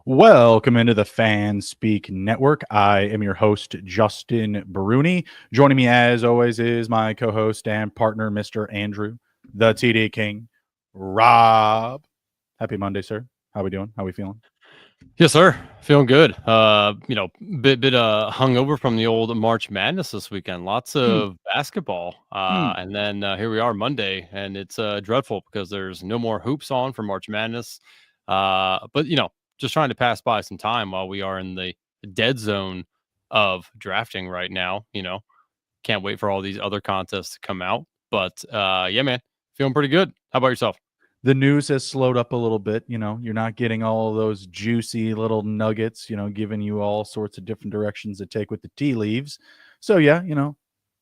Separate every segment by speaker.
Speaker 1: Welcome into the Fan Speak Network. I am your host, Justin Bruni. Joining me, as always, is my co-host and partner, Mr. Andrew, the TD King, Rob. Happy Monday, sir. How we doing? How we feeling?
Speaker 2: Yes, sir. Feeling good. Bit hungover from the old March Madness this weekend. Lots of basketball. And then here we are Monday, and it's dreadful because there's no more hoops on for March Madness. But just trying to pass by some time while we are in the dead zone of drafting right now. Can't wait for all these other contests to come out. But yeah, man, feeling pretty good. How about yourself?
Speaker 1: The news has slowed up a little bit. You're not getting all of those juicy little nuggets, giving you all sorts of different directions to take with the tea leaves. So yeah,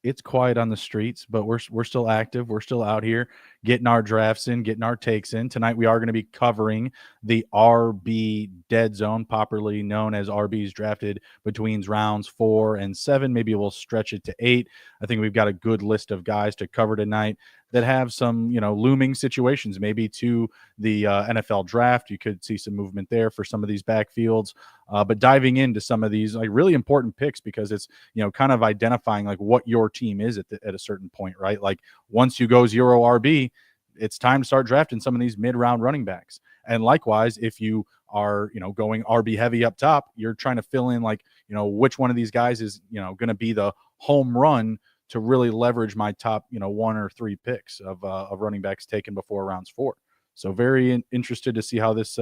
Speaker 1: it's quiet on the streets, but we're still active. We're still out here getting our drafts in, getting our takes in. Tonight we are going to be covering the RB dead zone, popularly known as RBs drafted between rounds 4 and 7. Maybe we'll stretch it to 8. I think we've got a good list of guys to cover tonight that have some, looming situations, maybe to the NFL draft. You could see some movement there for some of these backfields. But diving into some of these like really important picks, because it's, kind of identifying like what your team is at a certain point, right? Like once you go 0 RB, it's time to start drafting some of these mid-round running backs. And likewise, if you are, going RB heavy up top, you're trying to fill in like, which one of these guys is, going to be the home run to really leverage my top, 1 or 3 picks of running backs taken before rounds 4. So very interested to see how this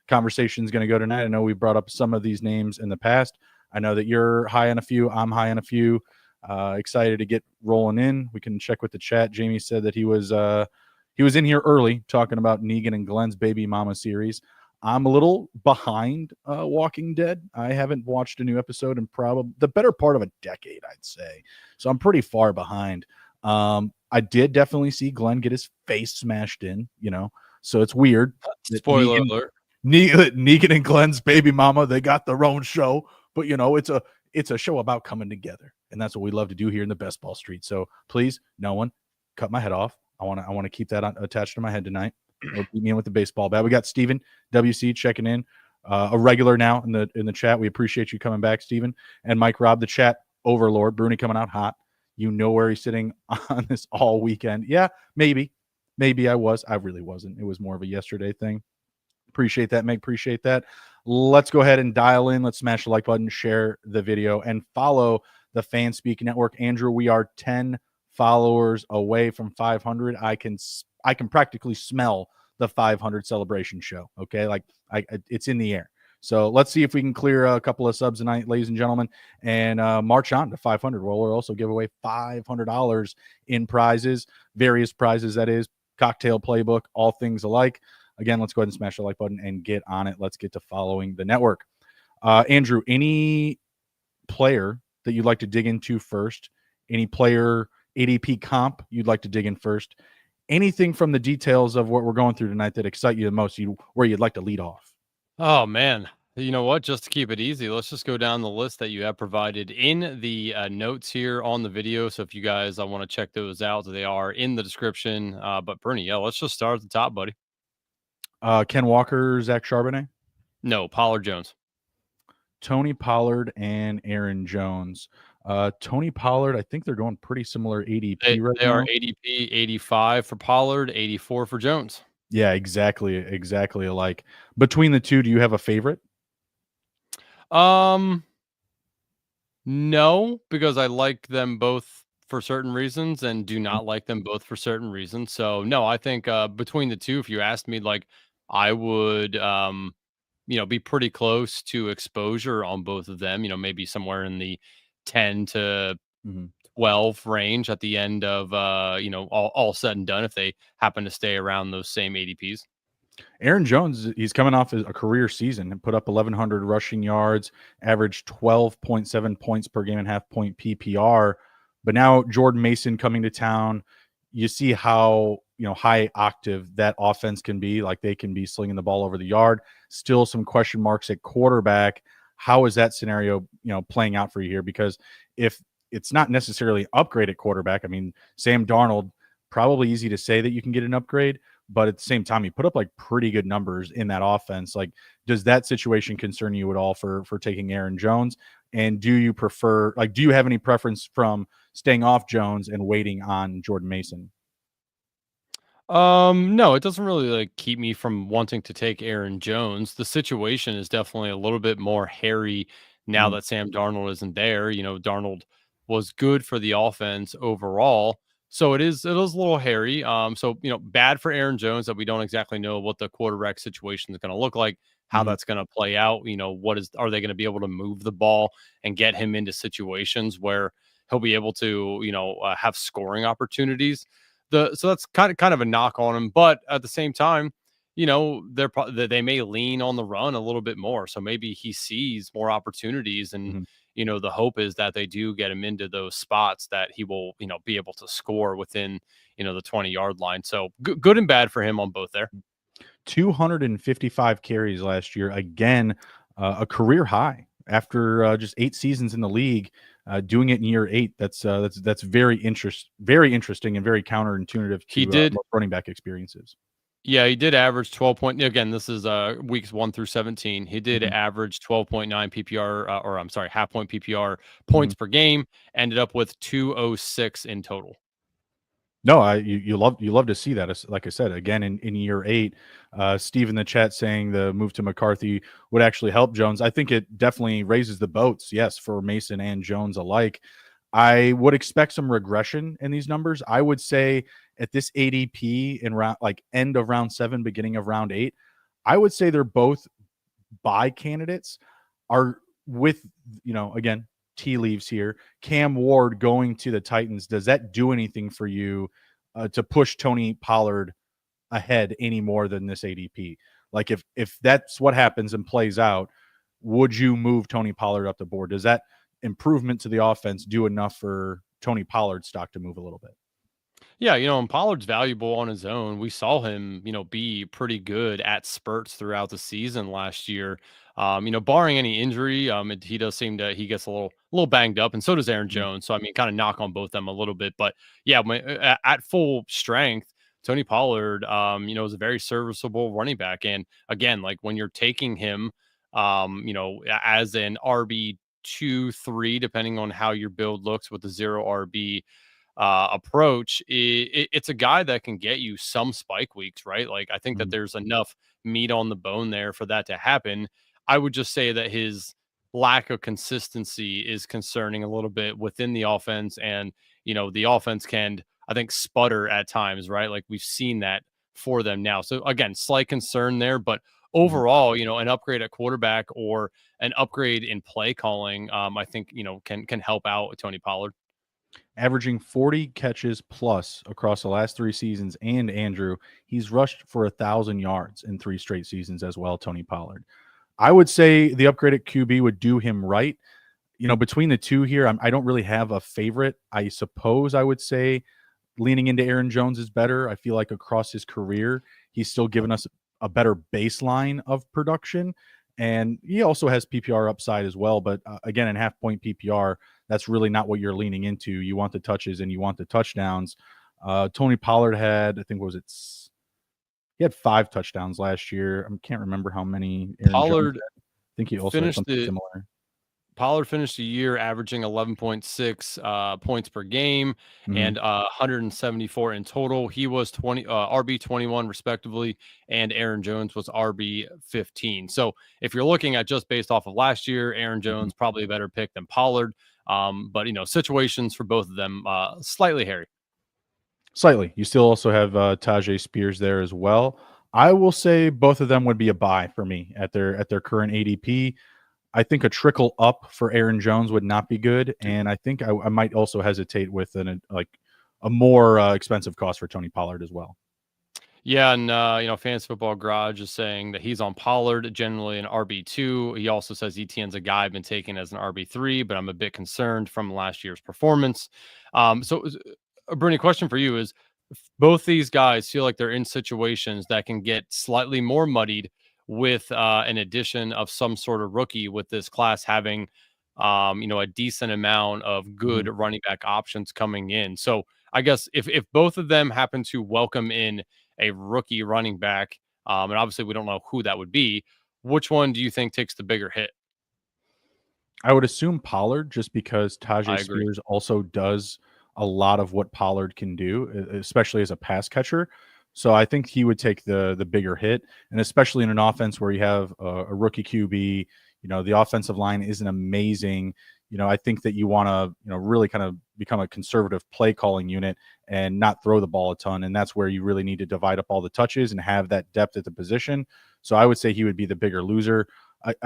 Speaker 1: conversation is going to go tonight. I know we brought up some of these names in the past. I know that you're high on a few. I'm high on a few. Excited to get rolling in. We can check with the chat. Jamie said that he was in here early talking about Negan and Glenn's Baby Mama series. I'm a little behind Walking Dead. I haven't watched a new episode in probably the better part of a decade, I'd say. So I'm pretty far behind. I did definitely see Glenn get his face smashed in, so it's weird.
Speaker 2: Spoiler alert.
Speaker 1: Negan and Glenn's Baby Mama, they got their own show, but it's a show about coming together, and that's what we love to do here in the Best Ball Street. So please, no one cut my head off. I want to keep that attached to my head tonight. Or beat me in with the baseball bat. We got Steven WC checking in, a regular now in the chat. We appreciate you coming back, Steven. And Mike Robb, the chat overlord. Bruni coming out hot. You know where he's sitting on this all weekend. Yeah, maybe I was. I really wasn't. It was more of a yesterday thing. Appreciate that, Meg. Appreciate that. Let's go ahead and dial in. Let's smash the like button, share the video, and follow the Fan Speak Network. Andrew, we are 10 followers away from 500. I can practically smell the 500 celebration show. Okay. Like it's in the air. So let's see if we can clear a couple of subs tonight, ladies and gentlemen, and march on to 500. We'll also give away $500 in prizes, various prizes, that is, cocktail playbook, all things alike. Again, let's go ahead and smash the like button and get on it. Let's get to following the network. Andrew, any player that you'd like to dig into first? Any player ADP comp you'd like to dig in first? Anything from the details of what we're going through tonight that excite you the most, where you'd like to lead off?
Speaker 2: Oh, man. You know what? Just to keep it easy, let's just go down the list that you have provided in the notes here on the video. So if you guys want to check those out, they are in the description. But Bernie, yeah, let's just start at the top, buddy.
Speaker 1: Ken Walker, Zach Charbonnet?
Speaker 2: No, Pollard Jones.
Speaker 1: Tony Pollard and Aaron Jones. Tony Pollard, I think they're going pretty similar ADP
Speaker 2: They
Speaker 1: now.
Speaker 2: are ADP 85 for Pollard, 84 for Jones.
Speaker 1: Yeah, exactly alike. Between the two, do you have a favorite?
Speaker 2: No, because I like them both for certain reasons and do not like them both for certain reasons. So no, I think between the two, if you asked me, like I would be pretty close to exposure on both of them, maybe somewhere in the 10 to 12 range at the end of all said and done, if they happen to stay around those same ADPs.
Speaker 1: Aaron Jones, he's coming off a career season and put up 1,100 rushing yards, averaged 12.7 points per game and half-point PPR. But now Jordan Mason coming to town, you see how high octave that offense can be. Like they can be slinging the ball over the yard. Still some question marks at quarterback. How is that scenario playing out for you here? Because if it's not necessarily upgrade at quarterback, I mean, Sam Darnold, probably easy to say that you can get an upgrade. but at the same time, he put up like pretty good numbers in that offense. Like, does that situation concern you at all for taking Aaron Jones? And do you prefer, like, do you have any preference from staying off Jones and waiting on Jordan Mason?
Speaker 2: No, it doesn't really like keep me from wanting to take Aaron Jones. The situation is definitely a little bit more hairy now
Speaker 1: Mhm,
Speaker 2: that Sam Darnold isn't there. Darnold was good for the offense overall. So it is a little hairy. So bad for Aaron Jones that we don't exactly know what the quarterback situation is going to look like, how
Speaker 1: mhm,
Speaker 2: that's going to play out. Are they going to be able to move the ball and get him into situations where he'll be able to, have scoring opportunities? So that's kind of a knock on him, but at the same time, they may lean on the run a little bit more. So maybe he sees more opportunities, and
Speaker 1: mhm.
Speaker 2: the hope is that they do get him into those spots that he will be able to score within the 20-yard line. So good and bad for him on both there.
Speaker 1: 255 carries last year. Again, a career high after just 8 seasons in the league. Doing it in year 8, that's very interesting and very counterintuitive
Speaker 2: He
Speaker 1: to
Speaker 2: did
Speaker 1: most running back experiences.
Speaker 2: Yeah, he did average 12 point. Again, this is weeks 1 through 17. He did
Speaker 1: Mhm,
Speaker 2: average 12.9 PPR, or I'm sorry, half point PPR
Speaker 1: mhm.
Speaker 2: points per game, ended up with 206 in total.
Speaker 1: No, you love to see that. Like I said, again in year 8, Steve in the chat saying the move to McCarthy would actually help Jones. I think it definitely raises the boats, yes, for Mason and Jones alike. I would expect some regression in these numbers. I would say at this ADP in round, like end of round 7, beginning of round 8, I would say they're both buy candidates. Are with, again, tea leaves here. Cam Ward going to the Titans, does that do anything for you to push Tony Pollard ahead any more than this ADP? Like, if that's what happens and plays out, would you move Tony Pollard up the board? Does that improvement to the offense do enough for Tony Pollard stock to move a little bit?
Speaker 2: Yeah, and Pollard's valuable on his own. We saw him, be pretty good at spurts throughout the season last year. Barring any injury, he does seem to he gets a little banged up, and so does Aaron
Speaker 1: Mhm,
Speaker 2: Jones. So I mean, kind of knock on both them a little bit, but yeah, at full strength, Tony Pollard, is a very serviceable running back. And again, like when you're taking him, as an RB 2, 3, depending on how your build looks with the zero RB approach, it's a guy that can get you some spike weeks, right? Like I think that
Speaker 1: mhm.
Speaker 2: there's enough meat on the bone there for that to happen. I would just say that his lack of consistency is concerning a little bit within the offense, and the offense can, I think, sputter at times, right? Like we've seen that for them now. So again, slight concern there, but
Speaker 1: Mhm.
Speaker 2: overall, an upgrade at quarterback or an upgrade in play calling, I think can help out Tony Pollard.
Speaker 1: Averaging 40 catches plus across the last 3 seasons. And Andrew, he's rushed for 1,000 yards in 3 straight seasons as well, Tony Pollard. I would say the upgraded QB would do him right. Between the two here, I don't really have a favorite. I suppose I would say leaning into Aaron Jones is better. I feel like across his career, he's still given us a better baseline of production. And he also has PPR upside as well. But again, in half point PPR, that's really not what you're leaning into. You want the touches and you want the touchdowns. Tony Pollard had, I think, he had 5 touchdowns last year. I can't remember how many Aaron Jones
Speaker 2: Pollard
Speaker 1: had. I think he also had
Speaker 2: finished
Speaker 1: something
Speaker 2: the
Speaker 1: similar.
Speaker 2: Pollard finished the year averaging 11.6 points per game
Speaker 1: Mhm.
Speaker 2: and 174 in total. He was RB 21 respectively, and Aaron Jones was RB 15. So if you're looking at just based off of last year, Aaron
Speaker 1: Mhm.
Speaker 2: Jones probably a better pick than Pollard. But situations for both of them slightly hairy.
Speaker 1: Slightly. You still also have Tajay Spears there as well. I will say both of them would be a buy for me at their current ADP. I think a trickle up for Aaron Jones would not be good, and I think I might also hesitate with a more expensive cost for Tony Pollard as well.
Speaker 2: Yeah, and Fans Football Garage is saying that he's on Pollard, generally an RB 2. He also says ETN's a guy I've been taking as an RB 3, but I'm a bit concerned from last year's performance. So, Bruni, question for you is: both these guys feel like they're in situations that can get slightly more muddied with an addition of some sort of rookie, with this class having, a decent amount of good running back options coming in. So, I guess if both of them happen to welcome in a rookie running back, and obviously we don't know who that would be. Which one do you think takes the bigger hit?
Speaker 1: I would assume Pollard just because Tajay
Speaker 2: I agree.
Speaker 1: Spears also does a lot of what Pollard can do, especially as a pass catcher. So I think he would take the bigger hit, and especially in an offense where you have a rookie QB. The offensive line isn't amazing. I think that you want to really kind of become a conservative play calling unit and not throw the ball a ton, and that's where you really need to divide up all the touches and have that depth at the position. So I would say he would be the bigger loser.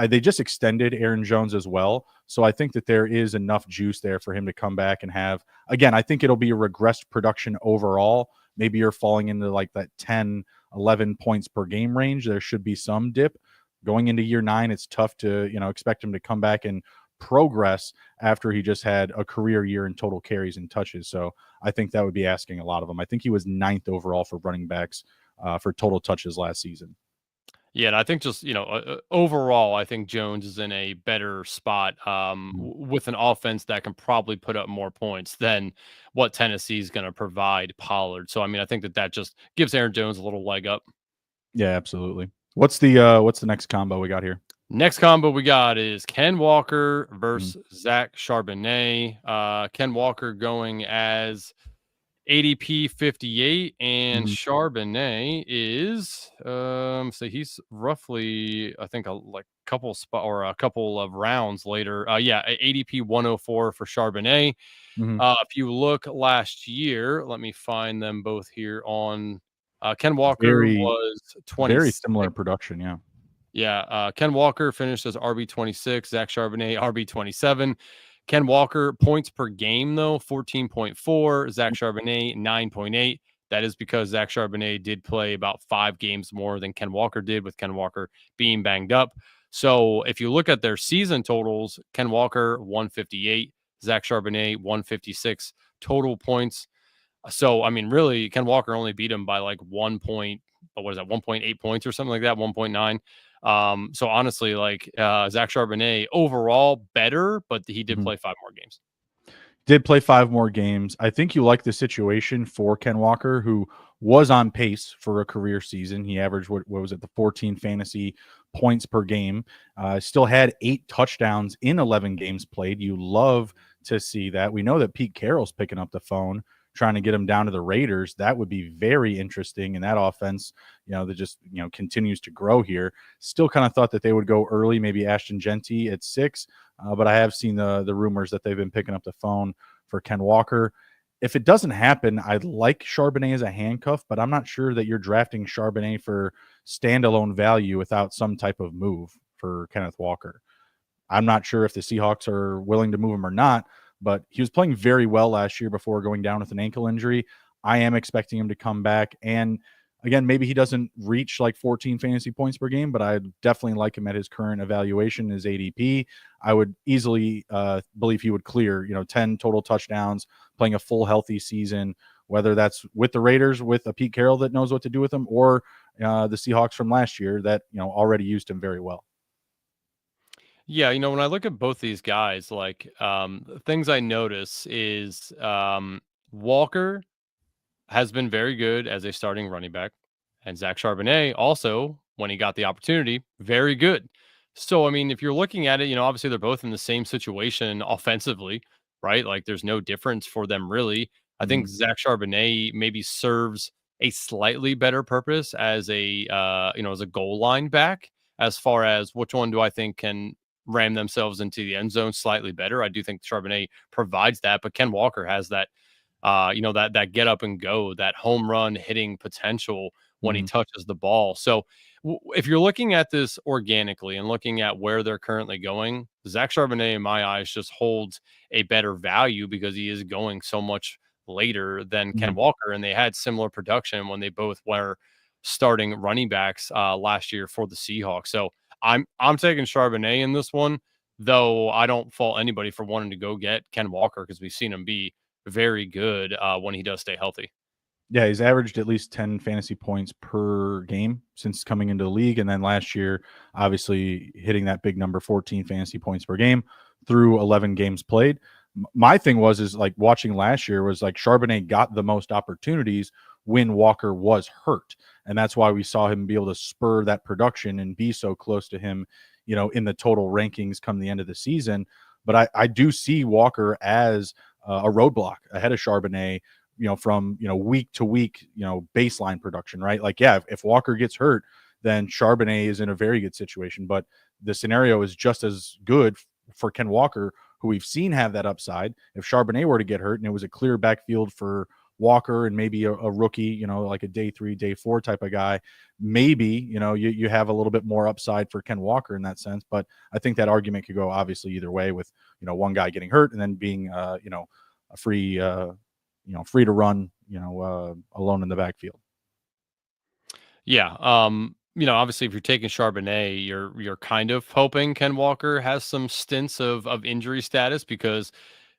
Speaker 1: They just extended Aaron Jones as well. So I think that there is enough juice there for him to come back and have, again, I think it'll be a regressed production overall. Maybe you're falling into like that 10, 11 points per game range. There should be some dip. Going into year 9, it's tough to, expect him to come back and progress after he just had a career year in total carries and touches. So I think that would be asking a lot of him. I think he was 9th overall for running backs for total touches last season.
Speaker 2: Yeah, and I think just overall, I think Jones is in a better spot
Speaker 1: Mhm.
Speaker 2: with an offense that can probably put up more points than what Tennessee is going to provide Pollard. So I mean, I think that just gives Aaron Jones a little leg up.
Speaker 1: Yeah, absolutely. What's the next combo we got here?
Speaker 2: Next combo we got is Ken Walker
Speaker 1: Mhm.
Speaker 2: versus Zach Charbonnet. Ken Walker going as ADP 58, and
Speaker 1: Mhm.
Speaker 2: Charbonnet is so he's roughly, I think, a couple of rounds later. ADP 104 for Charbonnet.
Speaker 1: Mhm.
Speaker 2: If you look last year, let me find them both here on Ken Walker
Speaker 1: Very,
Speaker 2: was
Speaker 1: very
Speaker 2: 26.
Speaker 1: similar production, yeah.
Speaker 2: Yeah, Ken Walker finished as RB 26, Zach Charbonnet RB 27. Ken Walker points per game though 14.4, Zach Charbonnet 9.8. That is because Zach Charbonnet did play about 5 games more than Ken Walker did, with Ken Walker being banged up. So if you look at their season totals, Ken Walker 158, Zach Charbonnet 156 total points. So I mean, really, Ken Walker only beat him by like 1 point. What is that? 1.8 points or something like that. 1.9. So honestly, like Zach Charbonnet overall better, but he did
Speaker 1: Mhm.
Speaker 2: play 5 more games.
Speaker 1: Did play 5 more games. I think you like the situation for Ken Walker, who was on pace for a career season. He averaged, what was it, the 14 fantasy points per game. Still had 8 touchdowns in 11 games played. You love to see that. We know that Pete Carroll's picking up the phone, trying to get him down to the Raiders. That would be very interesting. And that offense, that just, continues to grow here. Still kind of thought that they would go early, maybe Ashton Genty at 6. But I have seen the rumors that they've been picking up the phone for Ken Walker. If it doesn't happen, I'd like Charbonnet as a handcuff, but I'm not sure that you're drafting Charbonnet for standalone value without some type of move for Kenneth Walker. I'm not sure if the Seahawks are willing to move him or not, but he was playing very well last year before going down with an ankle injury. I am expecting him to come back. And again, maybe he doesn't reach like 14 fantasy points per game, but I definitely like him at his current evaluation, his ADP. I would easily believe he would clear, 10 total touchdowns, playing a full healthy season, whether that's with the Raiders, with a Pete Carroll that knows what to do with him, or the Seahawks from last year that, already used him very well.
Speaker 2: Yeah, when I look at both these guys, like things I notice is Walker has been very good as a starting running back. And Zach Charbonnet also, when he got the opportunity, very good. So, I mean, if you're looking at it, obviously they're both in the same situation offensively, right? Like there's no difference for them really. I think
Speaker 1: Mhm.
Speaker 2: Zach Charbonnet maybe serves a slightly better purpose as as a goal line back, as far as which one do I think can ram themselves into the end zone slightly better. I do think Charbonnet provides that, but Ken Walker has that that get up and go, that home run hitting potential when he
Speaker 1: Mhm.
Speaker 2: touches the ball. So if you're looking at this organically and looking at where they're currently going, Zach Charbonnet, in my eyes, just holds a better value because he is going so much later than Ken
Speaker 1: Mhm.
Speaker 2: Walker, and they had similar production when they both were starting running backs last year for the Seahawks. So I'm taking Charbonnet in this one, though I don't fault anybody for wanting to go get Ken Walker because we've seen him be very good when he does stay healthy.
Speaker 1: Yeah, he's averaged at least 10 fantasy points per game since coming into the league. And then last year, obviously hitting that big number, 14 fantasy points per game through 11 games played. My thing is like watching last year was like Charbonnet got the most opportunities when Walker was hurt. And that's why we saw him be able to spur that production and be so close to him, in the total rankings come the end of the season. But I do see Walker as a roadblock ahead of Charbonnet, from, week to week, baseline production, right? Like, yeah, if Walker gets hurt, then Charbonnet is in a very good situation. But the scenario is just as good for Ken Walker, who we've seen have that upside. If Charbonnet were to get hurt and it was a clear backfield for Walker and maybe a rookie, like a day 3, day 4 type of guy, maybe, you have a little bit more upside for Ken Walker in that sense. But I think that argument could go obviously either way with, one guy getting hurt and then being, a free, free to run, alone in the backfield.
Speaker 2: Yeah. Obviously if you're taking Charbonnet, you're kind of hoping Ken Walker has some stints of injury status because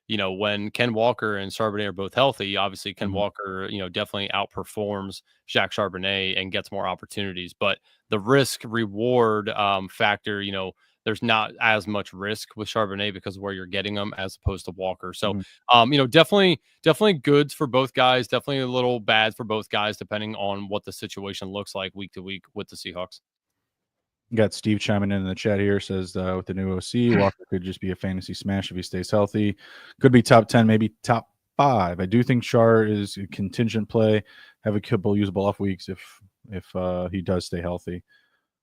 Speaker 2: when Ken Walker and Charbonnet are both healthy, obviously Ken Walker, definitely outperforms Jacques Charbonnet and gets more opportunities. But the risk reward factor, there's not as much risk with Charbonnet because of where you're getting them as opposed to Walker. So, definitely goods for both guys. Definitely a little bad for both guys, depending on what the situation looks like week to week with the Seahawks.
Speaker 1: Got Steve chiming in the chat here, says with the new OC, Walker could just be a fantasy smash if he stays healthy. Could be top 10, maybe top 5. I do think Char is a contingent play. Have a couple usable off weeks if he does stay healthy.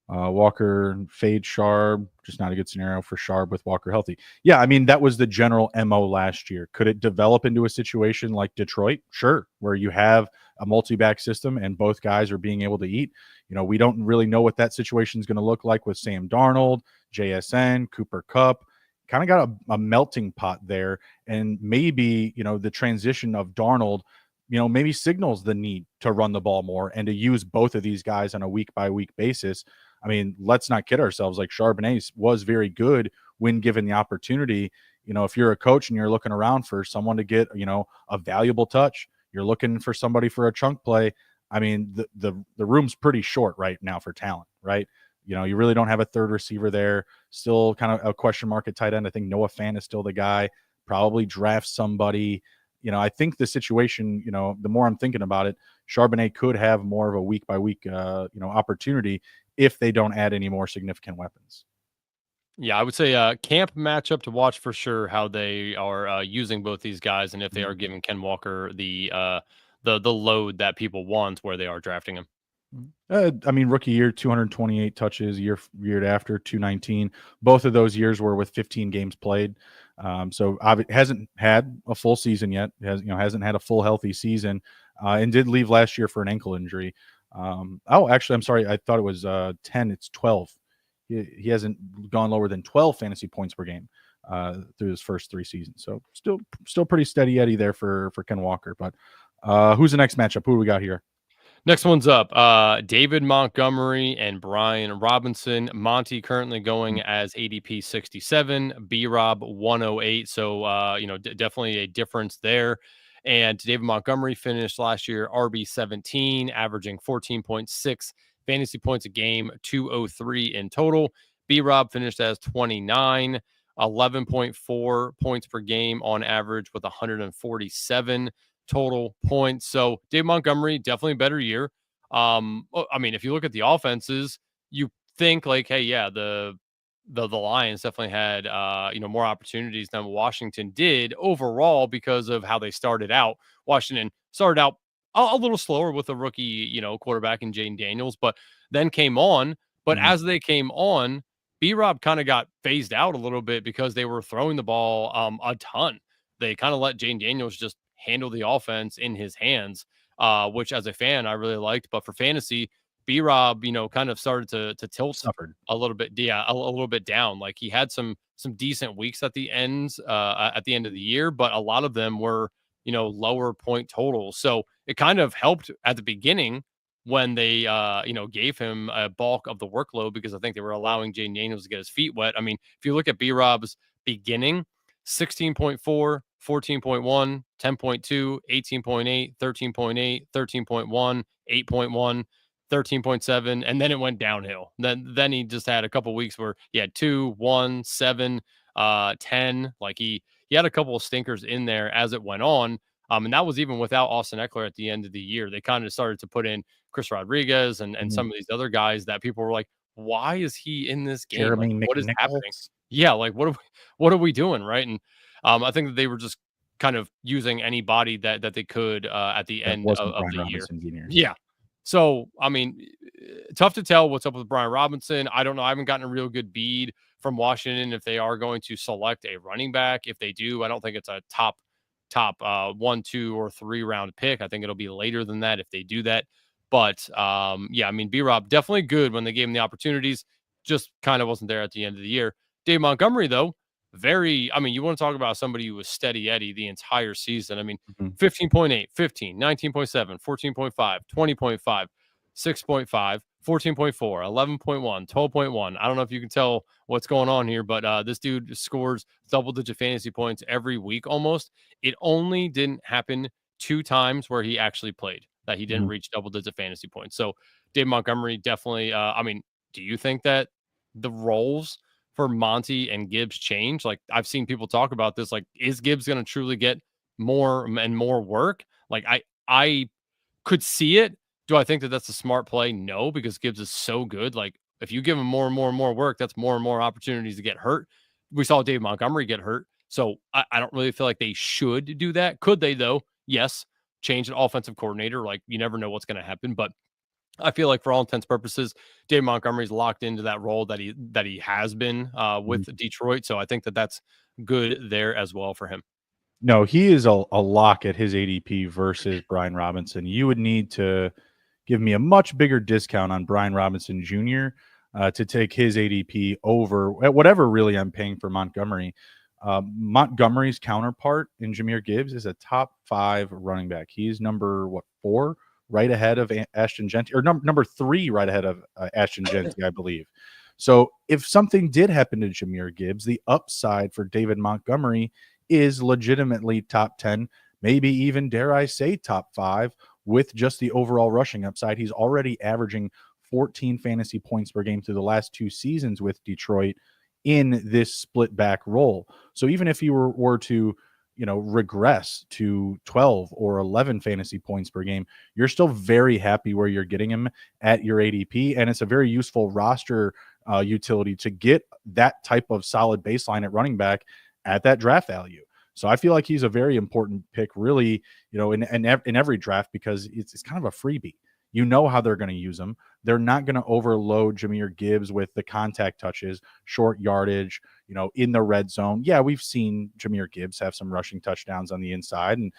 Speaker 1: Walker fade Sharb, just not a good scenario for Sharb with Walker healthy. Yeah, I mean, that was the general MO last year. Could it develop into a situation like Detroit? Sure, where you have a multi-back system and both guys are being able to eat. We don't really know what that situation is going to look like with Sam Darnold, JSN, Cooper Kupp. Kind of got a melting pot there. And maybe, the transition of Darnold, maybe signals the need to run the ball more and to use both of these guys on a week-by-week basis. I mean, let's not kid ourselves. Like, Charbonnet was very good when given the opportunity. If you're a coach and you're looking around for someone to get, a valuable touch, you're looking for somebody for a chunk play. I mean, the room's pretty short right now for talent, right? You really don't have a third receiver there. Still kind of a question mark at tight end. I think Noah Fant is still the guy. Probably draft somebody. I think the situation, the more I'm thinking about it, Charbonnet could have more of a week by week, opportunity if they don't add any more significant weapons.
Speaker 2: Yeah, I would say camp matchup to watch for sure. How they are using both these guys, and if they are giving Ken Walker the load that people want, where they are drafting him.
Speaker 1: I mean, rookie year, 228 touches. Year after, 219. Both of those years were with 15 games played. So hasn't had a full season yet. Hasn't had a full healthy season, and did leave last year for an ankle injury. Actually, I'm sorry. I thought it was 10. It's 12. He hasn't gone lower than 12 fantasy points per game through his first 3 seasons. So still pretty steady Eddie there for Ken Walker. But who's the next matchup? Who do we got here?
Speaker 2: Next one's up. David Montgomery and Brian Robinson. Monty currently going as ADP 67, B Rob 108. So definitely a difference there. And David Montgomery finished last year RB 17, averaging 14.6 fantasy points a game, 203 in total. B Rob finished as 29, 11.4 points per game on average with 147 total points. So Dave Montgomery, definitely a better year. I mean, if you look at the offenses, you think like, hey, yeah, the Lions definitely had more opportunities than Washington did overall because of how they started out. Washington started out a little slower with a rookie, quarterback in Jaden Daniels, but then came on. But as they came on, B-Rob kind of got phased out a little bit because they were throwing the ball a ton. They kind of let Jaden Daniels just handle the offense in his hands, which as a fan I really liked. But for fantasy, B-Rob, kind of started to tilt a little bit, a little bit down. Like he had some decent weeks at the end of the year, but a lot of them were lower point totals. So it kind of helped at the beginning when they gave him a bulk of the workload because I think they were allowing Jaden Daniels to get his feet wet. I mean, if you look at B-Rob's beginning, 16.4, 14.1, 10.2, 18.8, 13.8, 13.1, 8.1, 13.7, and then it went downhill. Then he just had a couple weeks where he had 2, 1, 7, 10. Like he had a couple of stinkers in there as it went on. And that was even without Austin Eckler at the end of the year. They kind of started to put in Chris Rodriguez and some of these other guys that people were like, why is he in this game? Like,
Speaker 1: Jeremy
Speaker 2: what is happening?
Speaker 1: McNichols.
Speaker 2: Yeah, like what are we doing, right? And I think that they were just kind of using anybody that they could at the
Speaker 1: That
Speaker 2: end
Speaker 1: wasn't
Speaker 2: of
Speaker 1: Brian
Speaker 2: the year.
Speaker 1: Robinson Jr.
Speaker 2: Yeah. So, I mean, tough to tell what's up with Brian Robinson. I don't know. I haven't gotten a real good bead from Washington if they are going to select a running back. If they do, I don't think it's a top 1, 2, or 3 round pick. I think it'll be later than that if they do that. But yeah, I mean, B-Rob definitely good when they gave him the opportunities. Just kind of wasn't there at the end of the year. Dave Montgomery, though, I mean, you want to talk about somebody who was steady Eddie the entire season. I mean, 15.8, 15, 19.7, 14.5, 20.5, 6.5, 14.4, 11.1, 12.1. I don't know if you can tell what's going on here, but this dude scores double-digit fantasy points every week almost. It only didn't happen 2 times where he actually played that he didn't reach double-digit fantasy points. So Dave Montgomery definitely, I mean, do you think that the roles for Monty and Gibbs change? Like, I've seen people talk about this. Like, is Gibbs going to truly get more and more work? Like, I could see it. Do I think that that's a smart play? No, because Gibbs is so good. Like, if you give him more and more and more work, that's more and more opportunities to get hurt. We saw Dave Montgomery get hurt. So I don't really feel like they should do that. Could they, though? Yes. Change an offensive coordinator. Like, you never know what's going to happen. But I feel like for all intents and purposes, Dave Montgomery's locked into that role that he has been with Detroit. So I think that that's good there as well for him.
Speaker 1: No, he is a lock at his ADP versus Brian Robinson. You would need to give me a much bigger discount on Brian Robinson Jr. To take his ADP over at whatever really I'm paying for Montgomery. Montgomery's counterpart in Jahmyr Gibbs is a top 5 running back. He's number 4, right ahead of Ashton Genty, or number 3, right ahead of Ashton Genty, I believe. So if something did happen to Jahmyr Gibbs, the upside for David Montgomery is legitimately top 10, maybe even, dare I say, top 5 with just the overall rushing upside. He's already averaging 14 fantasy points per game through the last 2 seasons with Detroit in this split back role. So even if he were to, regress to 12 or 11 fantasy points per game, you're still very happy where you're getting him at your ADP. And it's a very useful roster utility to get that type of solid baseline at running back at that draft value. So I feel like he's a very important pick, really, in every draft, because it's kind of a freebie. You know how they're going to use him. They're not going to overload Jahmyr Gibbs with the contact touches, short yardage, in the red zone. Yeah, we've seen Jahmyr Gibbs have some rushing touchdowns on the inside and,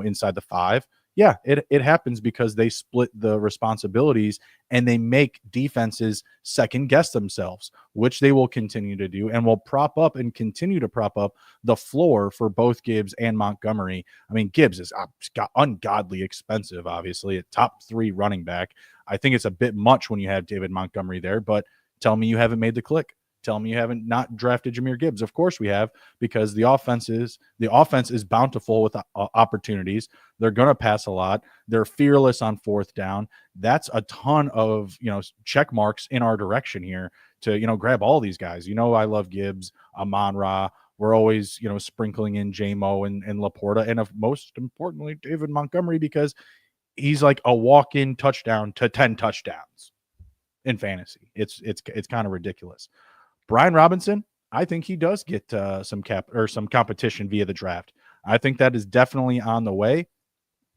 Speaker 1: inside the 5. Yeah, it happens because they split the responsibilities and they make defenses second guess themselves, which they will continue to do, and will prop up and continue to prop up the floor for both Gibbs and Montgomery. I mean, Gibbs is got ungodly expensive, obviously, a top 3 running back. I think it's a bit much when you have David Montgomery there, but tell me you haven't made the click. Tell me you haven't not drafted Jahmyr Gibbs. Of course we have, because the offense is bountiful with opportunities. They're going to pass a lot. They're fearless on 4th down. That's a ton of, check marks in our direction here to, grab all these guys. I love Gibbs, Amon-Ra. We're always, sprinkling in J-Mo and Laporta. And most importantly, David Montgomery, because he's like a walk-in touchdown to 10 touchdowns in fantasy. It's kind of ridiculous. Brian Robinson, I think he does get some competition via the draft. I think that is definitely on the way,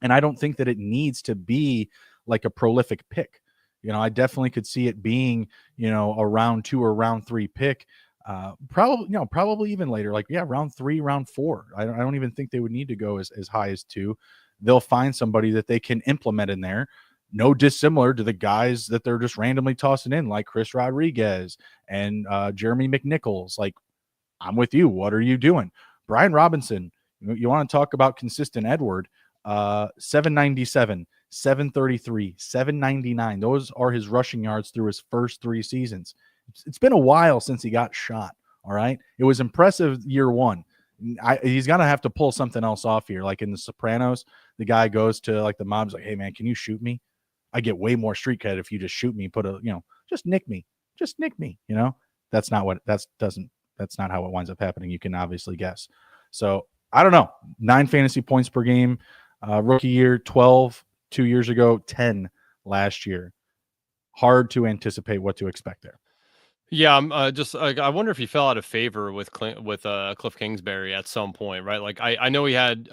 Speaker 1: and I don't think that it needs to be like a prolific pick. I definitely could see it being, a round 2 or round 3 pick. Probably even later, like round 3, round 4. I don't even think they would need to go as high as 2. They'll find somebody that they can implement in there. No dissimilar to the guys that they're just randomly tossing in, like Chris Rodriguez and Jeremy McNichols. Like, I'm with you. What are you doing? Brian Robinson, you want to talk about consistent Edward, 797, 733, 799. Those are his rushing yards through his first 3 seasons. It's been a while since he got shot, all right? It was impressive year 1. He's going to have to pull something else off here. Like in The Sopranos, the guy goes to like the mom's like, hey, man, can you shoot me? I get way more street cred if you just shoot me, just nick me. That's not how it winds up happening. You can obviously guess. So I don't know, 9 fantasy points per game. Rookie year 12 2 years ago, 10 last year. Hard to anticipate what to expect there.
Speaker 2: Yeah, I'm just like I wonder if he fell out of favor with Cliff Kingsbury at some point, right? Like I know he had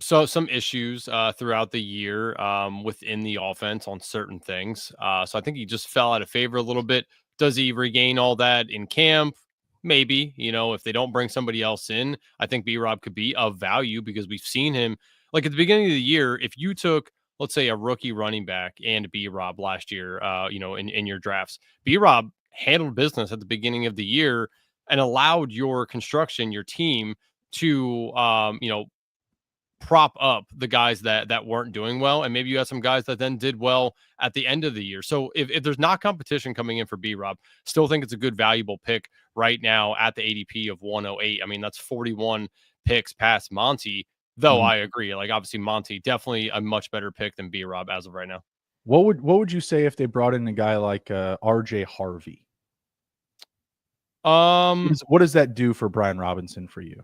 Speaker 2: some issues throughout the year within the offense on certain things. So I think he just fell out of favor a little bit. Does he regain all that in camp? Maybe, if they don't bring somebody else in, I think B Rob could be of value because we've seen him like at the beginning of the year. If you took, let's say, a rookie running back and B Rob last year, in your drafts, B Rob handled business at the beginning of the year and allowed your construction, your team to, prop up the guys that weren't doing well, and maybe you had some guys that then did well at the end of the year. So if there's not competition coming in for B Rob, still think it's a good valuable pick right now at the ADP of 108. I mean, that's 41 picks past Monty, though.
Speaker 1: Mhm.
Speaker 2: I agree. Like obviously Monty definitely a much better pick than B Rob as of right now.
Speaker 1: What would you say if they brought in a guy like RJ Harvey?
Speaker 2: Um
Speaker 1: What does that do for Brian Robinson for you?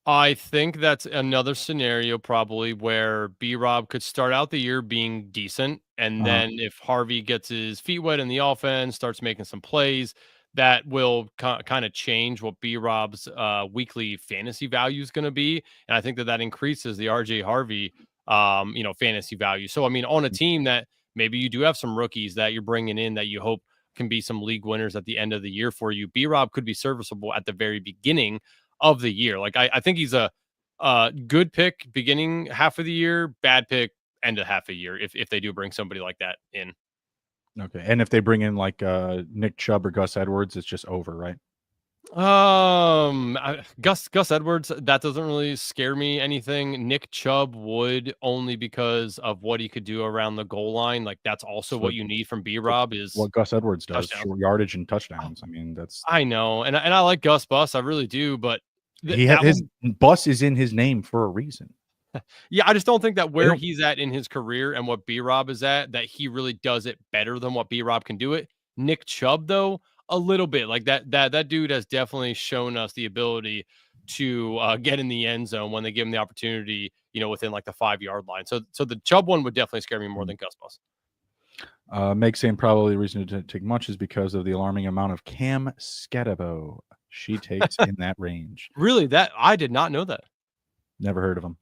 Speaker 2: I think that's another scenario probably where B Rob could start out the year being decent. And
Speaker 1: Uh-huh.
Speaker 2: then if Harvey gets his feet wet in the offense, starts making some plays, that will kind of change what B Rob's weekly fantasy value is going to be. And I think that increases the RJ Harvey, fantasy value. So, I mean, on a team that maybe you do have some rookies that you're bringing in that you hope can be some league winners at the end of the year for you, B Rob could be serviceable at the very beginning of the year. Like I think he's a good pick beginning half of the year, bad pick end of half a year if they do bring somebody like that in.
Speaker 1: Okay. And if they bring in like Nick Chubb or Gus Edwards, it's just over, right?
Speaker 2: Gus Edwards, that doesn't really scare me anything. Nick Chubb would, only because of what he could do around the goal line. Like that's also
Speaker 1: That's
Speaker 2: what you need from B
Speaker 1: that's
Speaker 2: Rob is
Speaker 1: what Gus Edwards does,
Speaker 2: touchdowns.
Speaker 1: short yardage and
Speaker 2: Oh,
Speaker 1: touchdowns. I mean, that's
Speaker 2: I know, and I like Gus Bus, I really do, but that
Speaker 1: his
Speaker 2: one.
Speaker 1: bus is in his name for a reason.
Speaker 2: Yeah, I just don't think that
Speaker 1: They
Speaker 2: where
Speaker 1: don't
Speaker 2: he's at in his career and what B Rob is at, that he really does it better than what B Rob can do it. Nick Chubb, though, a little bit like that dude has definitely shown us the ability to get in the end zone when they give him the opportunity, within like the 5 yard line. So the Chubb one would definitely scare me more than Gus Bus.
Speaker 1: Meg saying probably the reason to take much is because of the alarming amount of Cam Scatabo she takes in that range.
Speaker 2: Really, that I did not know that.
Speaker 1: Never heard of him.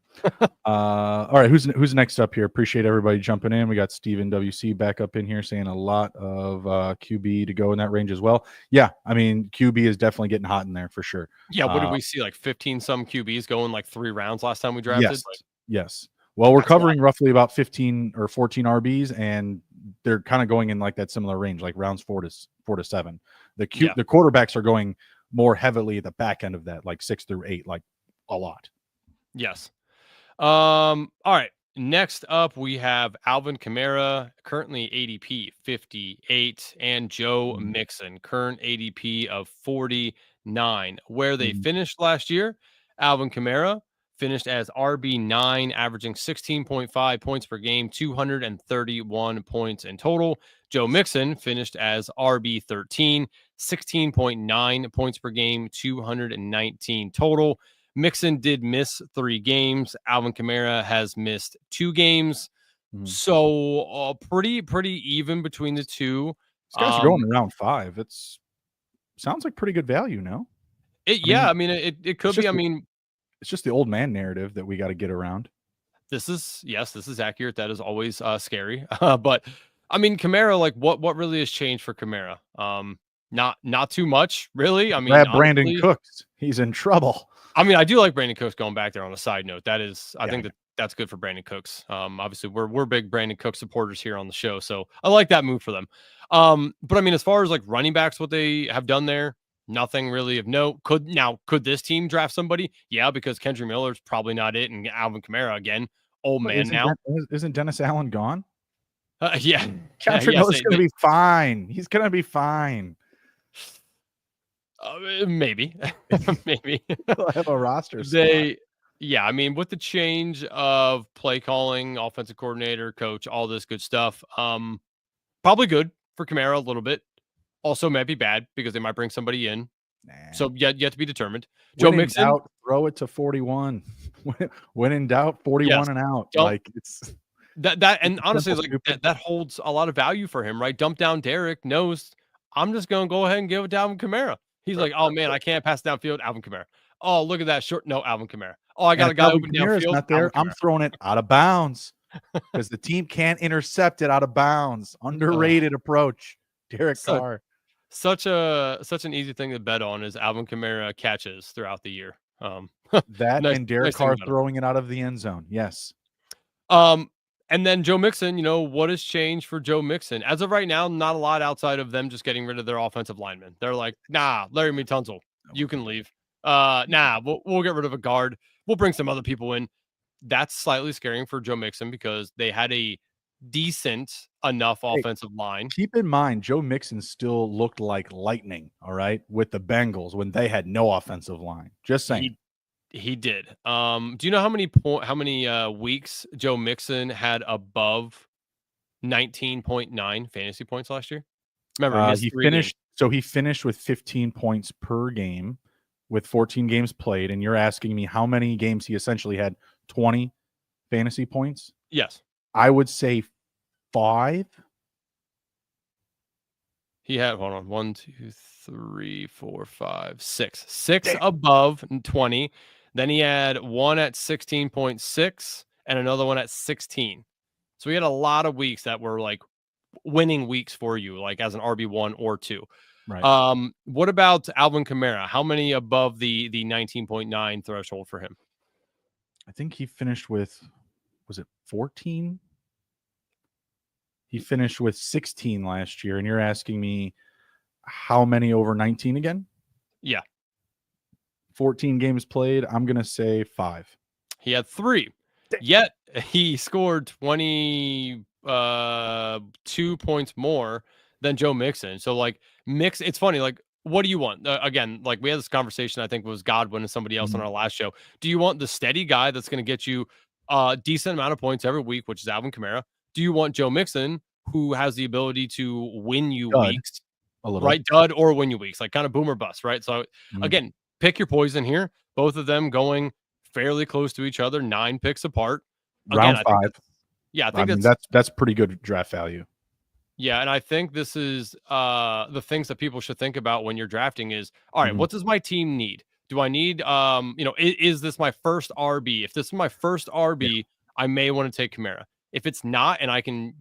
Speaker 1: All right, who's next up here? Appreciate everybody jumping in. We got Steven WC back up in here saying a lot of QB to go in that range as well. Yeah, I mean QB is definitely getting hot in there for sure.
Speaker 2: Yeah, what did we see? Like 15 some QBs going like 3 rounds last time we drafted?
Speaker 1: Yes,
Speaker 2: Like,
Speaker 1: yes. Well, we're
Speaker 2: that's a lot.
Speaker 1: covering roughly about 15 or 14 RBs, and they're kind of going in like that similar range, like rounds 4 to 7.
Speaker 2: Yeah.
Speaker 1: The quarterbacks are going more heavily at the back end of that, like 6 through 8, like a lot.
Speaker 2: Yes. All right. Next up, we have Alvin Kamara, currently ADP 58, and Joe
Speaker 1: Mhm.
Speaker 2: Mixon, current ADP of 49. Where they
Speaker 1: Mhm.
Speaker 2: finished last year, Alvin Kamara finished as RB9, averaging 16.5 points per game, 231 points in total. Joe Mixon finished as RB13, 16.9 points per game, 219 total. Mixon did miss 3 games. Alvin Kamara has missed 2 games.
Speaker 1: Mhm.
Speaker 2: So pretty even between the two.
Speaker 1: These guys are going around 5. It's sounds like pretty good value, no? I
Speaker 2: Yeah,
Speaker 1: mean,
Speaker 2: I mean it
Speaker 1: it's
Speaker 2: could be.
Speaker 1: just
Speaker 2: I
Speaker 1: the
Speaker 2: mean,
Speaker 1: it's just the old man narrative that we got to get around.
Speaker 2: this is accurate. That is always scary. But I mean, Kamara, like what really has changed for Kamara? Not too much, really. I mean,
Speaker 1: Grab Brandon
Speaker 2: honestly,
Speaker 1: Cooks. He's in trouble.
Speaker 2: I do like Brandon Cooks going back there on a side note. That is, I
Speaker 1: Yeah, I
Speaker 2: think
Speaker 1: know.
Speaker 2: that's good for Brandon Cooks. Obviously we're big Brandon Cooks supporters here on the show, so I like that move for them. But I mean, as far as like running backs, what they have done there, nothing really of note. Could this team draft somebody? Yeah, because Kendrick Miller's probably not it, and Alvin Kamara again, old
Speaker 1: But
Speaker 2: man now.
Speaker 1: isn't Dennis Allen gone?
Speaker 2: Yeah,
Speaker 1: Country
Speaker 2: yes,
Speaker 1: Miller's gonna be fine. He's gonna be fine.
Speaker 2: maybe, maybe.
Speaker 1: He'll have a roster spot.
Speaker 2: They Yeah, I mean, with the change of play calling, offensive coordinator, coach, all this good stuff, probably good for Kamara a little bit. Also, might be bad because they might bring somebody in.
Speaker 1: Nah.
Speaker 2: So yet to be determined. Joe
Speaker 1: When in
Speaker 2: Mixon,
Speaker 1: doubt, throw it to 41. When in doubt, 41
Speaker 2: yes.
Speaker 1: and out.
Speaker 2: Dump
Speaker 1: Like it's
Speaker 2: and honestly,
Speaker 1: simple,
Speaker 2: like
Speaker 1: stupid.
Speaker 2: that holds a lot of value for him, right? Dump down Derek knows I'm just gonna go ahead and give it to Alvin Kamara. He's like, oh man, I can't pass downfield, Alvin Kamara. Oh, look at that short. No, Alvin Kamara. Oh, I
Speaker 1: And
Speaker 2: got
Speaker 1: if
Speaker 2: a guy
Speaker 1: Alvin
Speaker 2: open
Speaker 1: Kamara's
Speaker 2: downfield,
Speaker 1: not
Speaker 2: Alvin
Speaker 1: there, I'm
Speaker 2: Kamara.
Speaker 1: throwing it out of bounds because the team can't intercept it out of bounds.
Speaker 2: Oh,
Speaker 1: Underrated approach. Derek
Speaker 2: such
Speaker 1: Carr.
Speaker 2: such an easy thing to bet on is Alvin Kamara catches throughout the year.
Speaker 1: That
Speaker 2: Nice
Speaker 1: and Derek
Speaker 2: nice thing
Speaker 1: Carr
Speaker 2: about him.
Speaker 1: throwing it out of the end zone. Yes.
Speaker 2: And then Joe Mixon, what has changed for Joe Mixon? As of right now, not a lot outside of them just getting rid of their offensive linemen. They're like, nah, Larry Tunsil, you can leave. Nah, we'll get rid of a guard. We'll bring some other people in. That's slightly scaring for Joe Mixon because they had a decent enough
Speaker 1: Hey,
Speaker 2: offensive line.
Speaker 1: keep in mind, Joe Mixon still looked like lightning, all right, with the Bengals when they had no offensive line. Just saying.
Speaker 2: He did. Do you know how many weeks Joe Mixon had above 19.9 fantasy points last year? Remember, he missed 3 games.
Speaker 1: He finished with 15 points per game with 14 games played, and you're asking me how many games he essentially had 20 fantasy points?
Speaker 2: Yes.
Speaker 1: I would say 5.
Speaker 2: He had, hold on, 1, 2, 3, 4, 5, 6. 6
Speaker 1: Damn.
Speaker 2: above 20. Then he had one at 16.6 and another one at 16. So he had a lot of weeks that were like winning weeks for you, like as an RB1 or 2.
Speaker 1: Right.
Speaker 2: What about Alvin Kamara? How many above the 19.9 threshold for him?
Speaker 1: I think he finished with, was it 14? He finished with 16 last year, and you're asking me how many over 19 again?
Speaker 2: Yeah.
Speaker 1: 14 games played. I'm going to say 5.
Speaker 2: He had 3. Yet he scored 22 points more than Joe Mixon. So like it's funny. Like, what do you want? Again, like we had this conversation, I think it was Godwin and somebody else on our last show. Do you want the steady guy that's going to get you a decent amount of points every week, which is Alvin Kamara? Do you want Joe Mixon, who has the ability to win you
Speaker 1: Dud,
Speaker 2: weeks,
Speaker 1: a little.
Speaker 2: right? Dud or win you weeks, like kind of boom or bust, right? So again, pick your poison here. Both of them going fairly close to each other, 9 picks apart.
Speaker 1: Round
Speaker 2: Again,
Speaker 1: 5. I think that's pretty good draft value.
Speaker 2: Yeah, and I think this is the things that people should think about when you're drafting is, all right, what does my team need? Do I need is this my first RB? If this is my first RB, I may want to take Kamara. If it's not, and I can,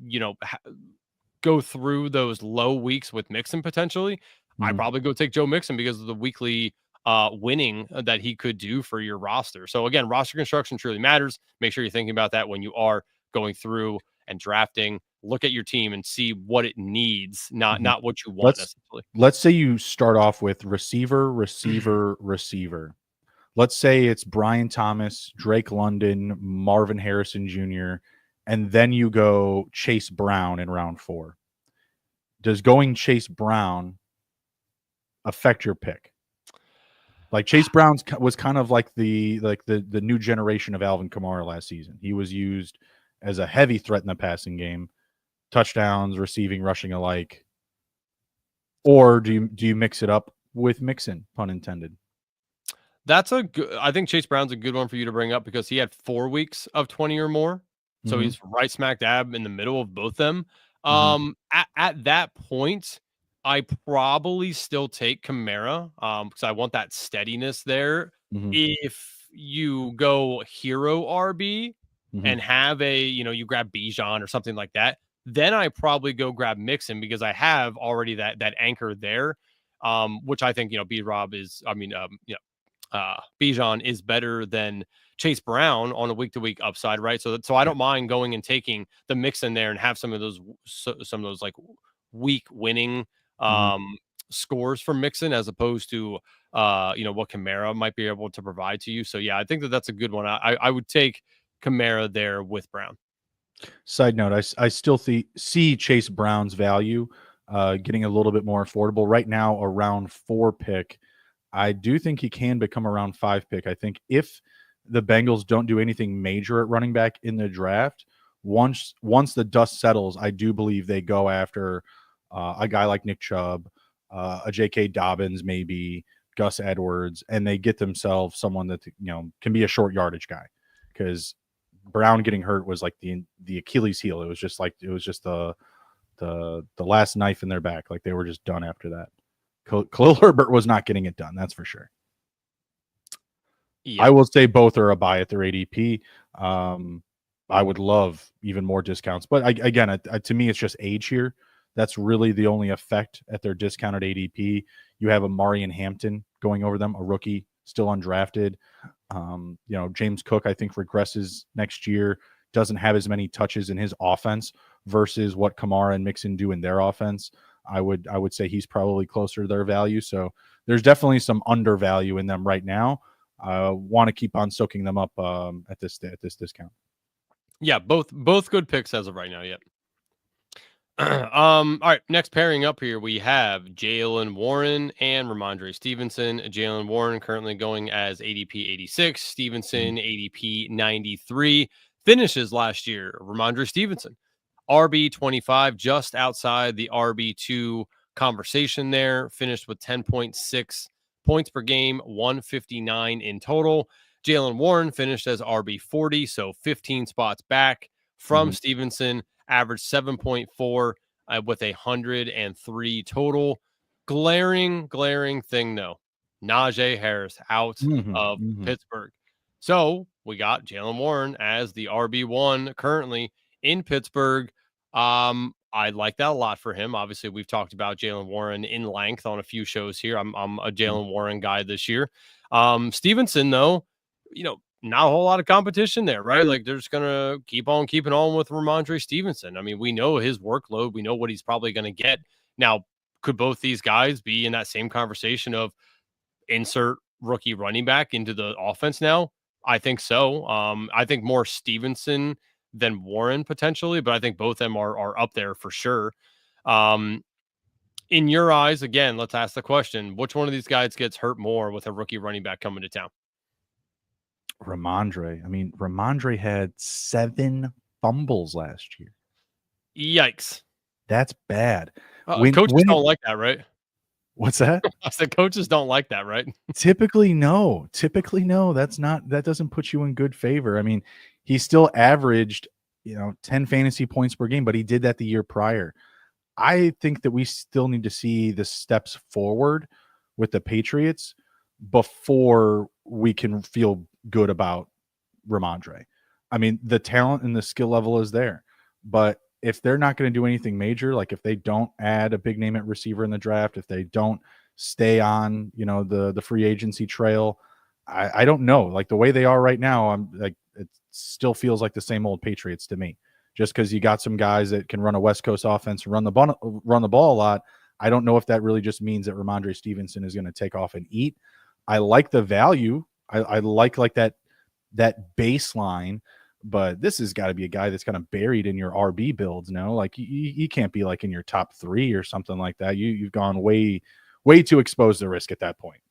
Speaker 2: go through those low weeks with Mixon potentially, I probably go take Joe Mixon because of the weekly winning that he could do for your roster. So again, roster construction truly matters. Make sure you're thinking about that when you are going through and drafting. Look at your team and see what it needs, not what you want necessarily.
Speaker 1: Let's say you start off with receiver. Let's say it's Brian Thomas, Drake London, Marvin Harrison Jr., and then you go Chase Brown in round 4. Does going Chase Brown affect your pick? Like Chase Brown was kind of like the new generation of Alvin Kamara last season. He was used as a heavy threat in the passing game, touchdowns, receiving, rushing alike. Or do you mix it up with Mixon, pun intended?
Speaker 2: That's I think Chase Brown's a good one for you to bring up because he had 4 weeks of 20 or more. So he's right smack dab in the middle of both them. At that point, I probably still take Kamara because I want that steadiness there. If you go hero RB and have you grab Bijan or something like that, then I probably go grab Mixon because I have already that anchor there, which I think B-Rob is. Bijan is better than Chase Brown on a week-to-week upside, right? So I don't mind going and taking the mix in there and have some of those like week winning scores from Mixon as opposed to what Kamara might be able to provide to you. So yeah, I think that's a good one. I would take Kamara there with Brown.
Speaker 1: Side note, I still see Chase Brown's value getting a little bit more affordable right now. A round 4 pick. I do think he can become a round 5 pick. I think if the Bengals don't do anything major at running back in the draft, once the dust settles, I do believe they go after a guy like Nick Chubb, a J.K. Dobbins, maybe Gus Edwards, and they get themselves someone that can be a short yardage guy, because Brown getting hurt was like the Achilles heel. It was just the last knife in their back. Like they were just done after that. Khalil Herbert was not getting it done. That's for sure.
Speaker 2: Yeah.
Speaker 1: I will say both are a buy at their ADP. I would love even more discounts, but again, to me, it's just age here. That's really the only effect at their discounted ADP. You have a Marion Hampton going over them, a rookie, still undrafted. James Cook, I think, regresses next year, doesn't have as many touches in his offense versus what Kamara and Mixon do in their offense. I would say he's probably closer to their value. So there's definitely some undervalue in them right now. I want to keep on soaking them up at this discount.
Speaker 2: Yeah, both good picks as of right now. Yep. All right, next pairing up here, we have Jaylen Warren and Ramondre Stevenson. Jaylen Warren currently going as ADP 86, Stevenson ADP 93. Finishes last year, Ramondre Stevenson, RB 25, just outside the RB2 conversation there. Finished with 10.6 points per game, 159 in total. Jaylen Warren finished as RB 40, so 15 spots back from Stevenson. Average 7.4 with 103 total. Glaring thing, though. Najee Harris out of Pittsburgh. So we got Jaylen Warren as the RB1 currently in Pittsburgh. I like that a lot for him. Obviously, we've talked about Jaylen Warren in length on a few shows here. I'm a Jaylen Warren guy this year. Stevenson, though, not a whole lot of competition there, right? Like they're just going to keep on keeping on with Ramondre Stevenson. I mean, we know his workload. We know what he's probably going to get. Now, could both these guys be in that same conversation of insert rookie running back into the offense now? I think so. I think more Stevenson than Warren potentially, but I think both of them are up there for sure. In your eyes, again, let's ask the question, which one of these guys gets hurt more with a rookie running back coming to town?
Speaker 1: Ramondre. I mean, Ramondre had 7 fumbles last year.
Speaker 2: Yikes.
Speaker 1: That's bad.
Speaker 2: Coaches don't like that, right?
Speaker 1: What's that?
Speaker 2: I said coaches don't like that, right?
Speaker 1: Typically, no. That doesn't put you in good favor. I mean, he still averaged, 10 fantasy points per game, but he did that the year prior. I think that we still need to see the steps forward with the Patriots before we can feel good about Ramondre. I mean, the talent and the skill level is there, but if they're not going to do anything major, like if they don't add a big name at receiver in the draft, if they don't stay on, the free agency trail, I don't know. Like the way they are right now, I'm like, it still feels like the same old Patriots to me. Just because you got some guys that can run a West Coast offense and run the ball a lot, I don't know if that really just means that Ramondre Stevenson is going to take off and eat. I like the value. I like that baseline, but this has got to be a guy that's kind of buried in your RB builds. No, like he can't be like in your top 3 or something like that. You've gone way too exposed to risk at that point.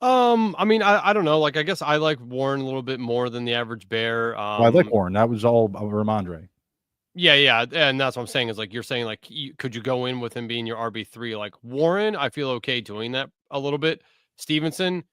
Speaker 2: I mean, I don't know. Like, I guess I like Warren a little bit more than the average bear.
Speaker 1: Well, I like Warren. That was all Ramondre.
Speaker 2: Yeah, and that's what I'm saying is like you're saying like could you go in with him being your RB3? Like Warren, I feel okay doing that a little bit. Stevenson,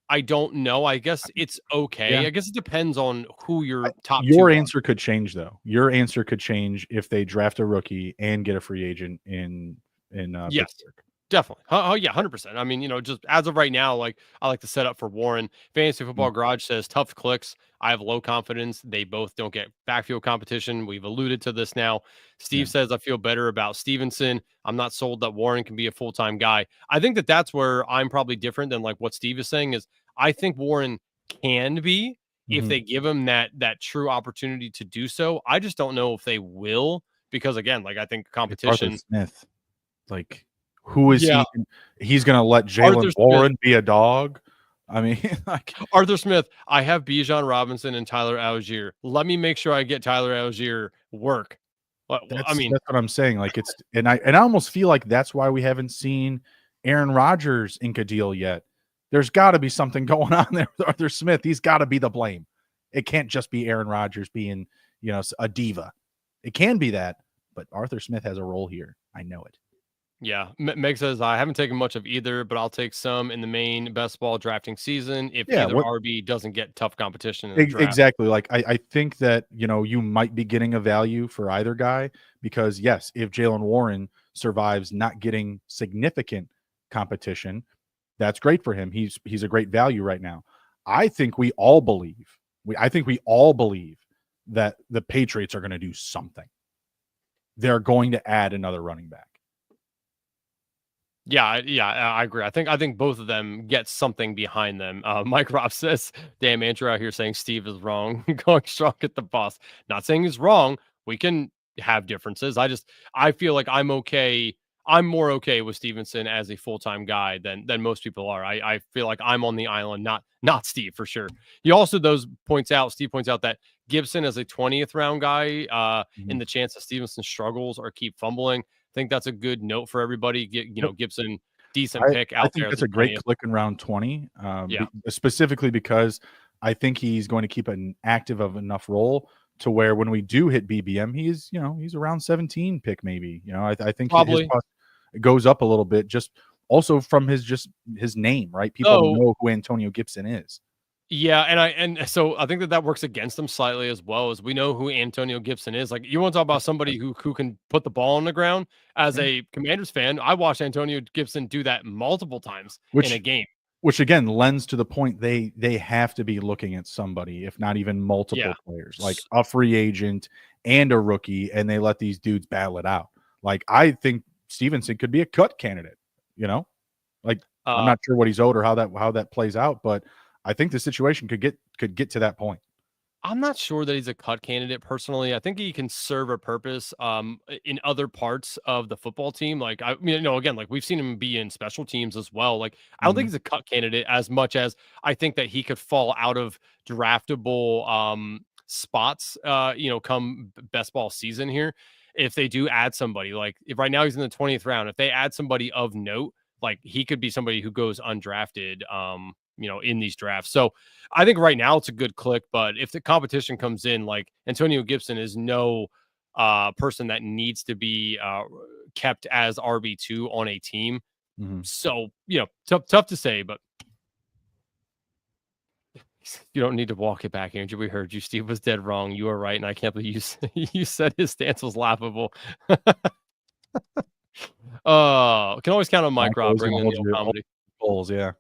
Speaker 2: I don't know. I guess it's okay.
Speaker 1: Yeah.
Speaker 2: I guess it depends on who your top.
Speaker 1: Your answer could change though. Your answer could change if they draft a rookie and get a free agent in
Speaker 2: yes.
Speaker 1: Pittsburgh.
Speaker 2: Definitely. Oh, yeah, 100%. I mean, just as of right now, like I like to set up for Warren. Fantasy Football Garage says tough clicks. I have low confidence. They both don't get backfield competition. We've alluded to this now. Steve says I feel better about Stevenson. I'm not sold that Warren can be a full-time guy. I think that's where I'm probably different than like what Steve is saying is I think Warren can be if they give him that true opportunity to do so. I just don't know if they will because again, like I think competition.
Speaker 1: Arthur Smith, like. Who is he? He's going to let Jaylen Warren be a dog? I mean, like
Speaker 2: Arthur Smith. I have Bijan Robinson and Tyler Algier. Let me make sure I get Tyler Algier work.
Speaker 1: That's what I'm saying. Like and I almost feel like that's why we haven't seen Aaron Rodgers ink a deal yet. There's got to be something going on there with Arthur Smith. He's got to be the blame. It can't just be Aaron Rodgers being, a diva. It can be that, but Arthur Smith has a role here. I know it.
Speaker 2: Yeah, Meg says I haven't taken much of either, but I'll take some in the main best ball drafting season if
Speaker 1: Yeah,
Speaker 2: either
Speaker 1: what
Speaker 2: RB doesn't get tough competition in the draft.
Speaker 1: exactly. Like I think that you might be getting a value for either guy because yes, if Jalen Warren survives not getting significant competition, that's great for him. He's a great value right now. I think we all believe that the Patriots are going to do something. They're going to add another running back.
Speaker 2: Yeah, I agree. I think both of them get something behind them. Mike Robb says, "Damn, Andrew out here saying Steve is wrong, going strong at the boss." Not saying he's wrong. We can have differences. I feel like I'm okay. I'm more okay with Stevenson as a full time guy than most people are. I feel like I'm on the island, not Steve for sure. He also Steve points out that Gibson as a 20th round guy, in the chance that Stevenson struggles or keep fumbling. I think that's a good note for everybody.
Speaker 1: Yep.
Speaker 2: Gibson, decent pick
Speaker 1: I
Speaker 2: out
Speaker 1: think
Speaker 2: there.
Speaker 1: that's a great click in round 20,
Speaker 2: Yeah,
Speaker 1: specifically because I think he's going to keep an active of enough role to where when we do hit BBM, he's around 17 pick maybe. I think his
Speaker 2: probably.
Speaker 1: cost goes up a little bit just also from his name, right? People
Speaker 2: So
Speaker 1: know who Antonio Gibson is.
Speaker 2: yeah, and so I think that works against him slightly as well, as we know who Antonio Gibson is. Like you want to talk about somebody who can put the ball on the ground. As
Speaker 1: Yeah.
Speaker 2: a Commanders fan, I watched Antonio Gibson do that multiple times in a
Speaker 1: Which
Speaker 2: game.
Speaker 1: which again lends to the point they have to be looking at somebody, if not even
Speaker 2: Yeah.
Speaker 1: multiple players, like a free agent and a rookie, and they let these dudes battle it out. Like I think Stevenson could be a cut candidate, you know? Like I'm
Speaker 2: Uh,
Speaker 1: not sure what he's owed or how that plays out, but I think the situation could get to that point.
Speaker 2: I'm not sure that he's a cut candidate personally. I think he can serve a purpose in other parts of the football team. Like I mean, again, like we've seen him be in special teams as well. Like I don't think
Speaker 1: Mhm.
Speaker 2: he's a cut candidate as much as I think that he could fall out of draftable spots come best ball season here. If they do add somebody, like if right now he's in the 20th round, if they add somebody of note, like he could be somebody who goes undrafted in these drafts. So I think right now it's a good click, but if the competition comes in, like Antonio Gibson is no person that needs to be kept as RB2 on a team.
Speaker 1: Mhm.
Speaker 2: So, tough to say, but you don't need to walk it back, Andrew. We heard you. Steve was dead wrong. You are right. And I can't believe you said his stance was laughable. Can always count on Mike Robb
Speaker 1: Always gonna
Speaker 2: bringing in
Speaker 1: hold
Speaker 2: the old
Speaker 1: your
Speaker 2: comedy.
Speaker 1: goals, yeah.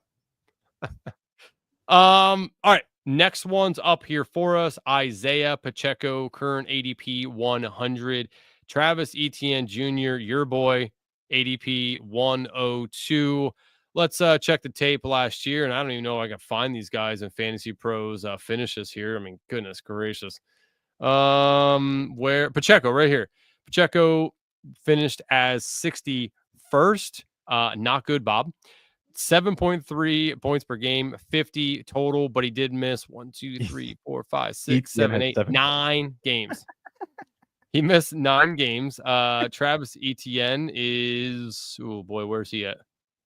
Speaker 2: All right. Next one's up here for us. Isaiah Pacheco, current ADP 100. Travis Etienne Jr., your boy, ADP 102. Let's check the tape last year. And I don't even know if I can find these guys in Fantasy Pros finishes here. I mean, goodness gracious. Where Pacheco right here. Pacheco finished as 61st. Not good, Bob. 7.3 points per game, 50 total, but he did miss 1, 2, 3, 4, 5, 6,
Speaker 1: ETN
Speaker 2: 7,
Speaker 1: had
Speaker 2: 8,
Speaker 1: 7.
Speaker 2: 9 games. He missed 9 games. Travis Etienne is, oh boy, where's he at?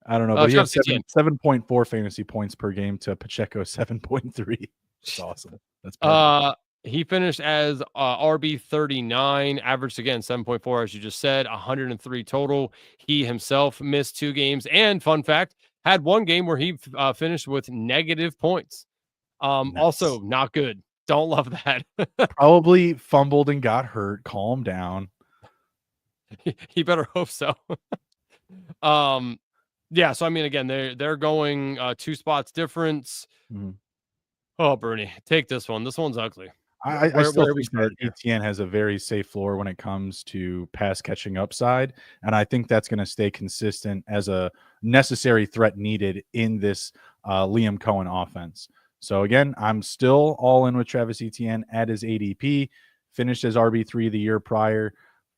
Speaker 1: I don't know, but he has
Speaker 2: Travis Etienne.
Speaker 1: 7.4 fantasy points per game to Pacheco 7.3. That's awesome. That's perfect.
Speaker 2: He finished as RB 39, averaged again 7.4, as you just said, 103 total. He himself missed 2 games, and fun fact, had 1 game where he finished with negative points. Also
Speaker 1: Nice.
Speaker 2: not good. Don't love that.
Speaker 1: Probably fumbled and got hurt. Calm down.
Speaker 2: He better hope so. um, yeah. So I mean, again, they're going 2 spots difference.
Speaker 1: Mhm.
Speaker 2: Oh, Bernie, take this one. This one's ugly.
Speaker 1: I still
Speaker 2: Where are we
Speaker 1: think that
Speaker 2: starting here?
Speaker 1: ETN has a very safe floor when it comes to pass catching upside, and I think that's going to stay consistent as a necessary threat needed in this Liam Cohen offense. So again, I'm still all in with Travis Etienne at his ADP. Finished as RB3 the year prior,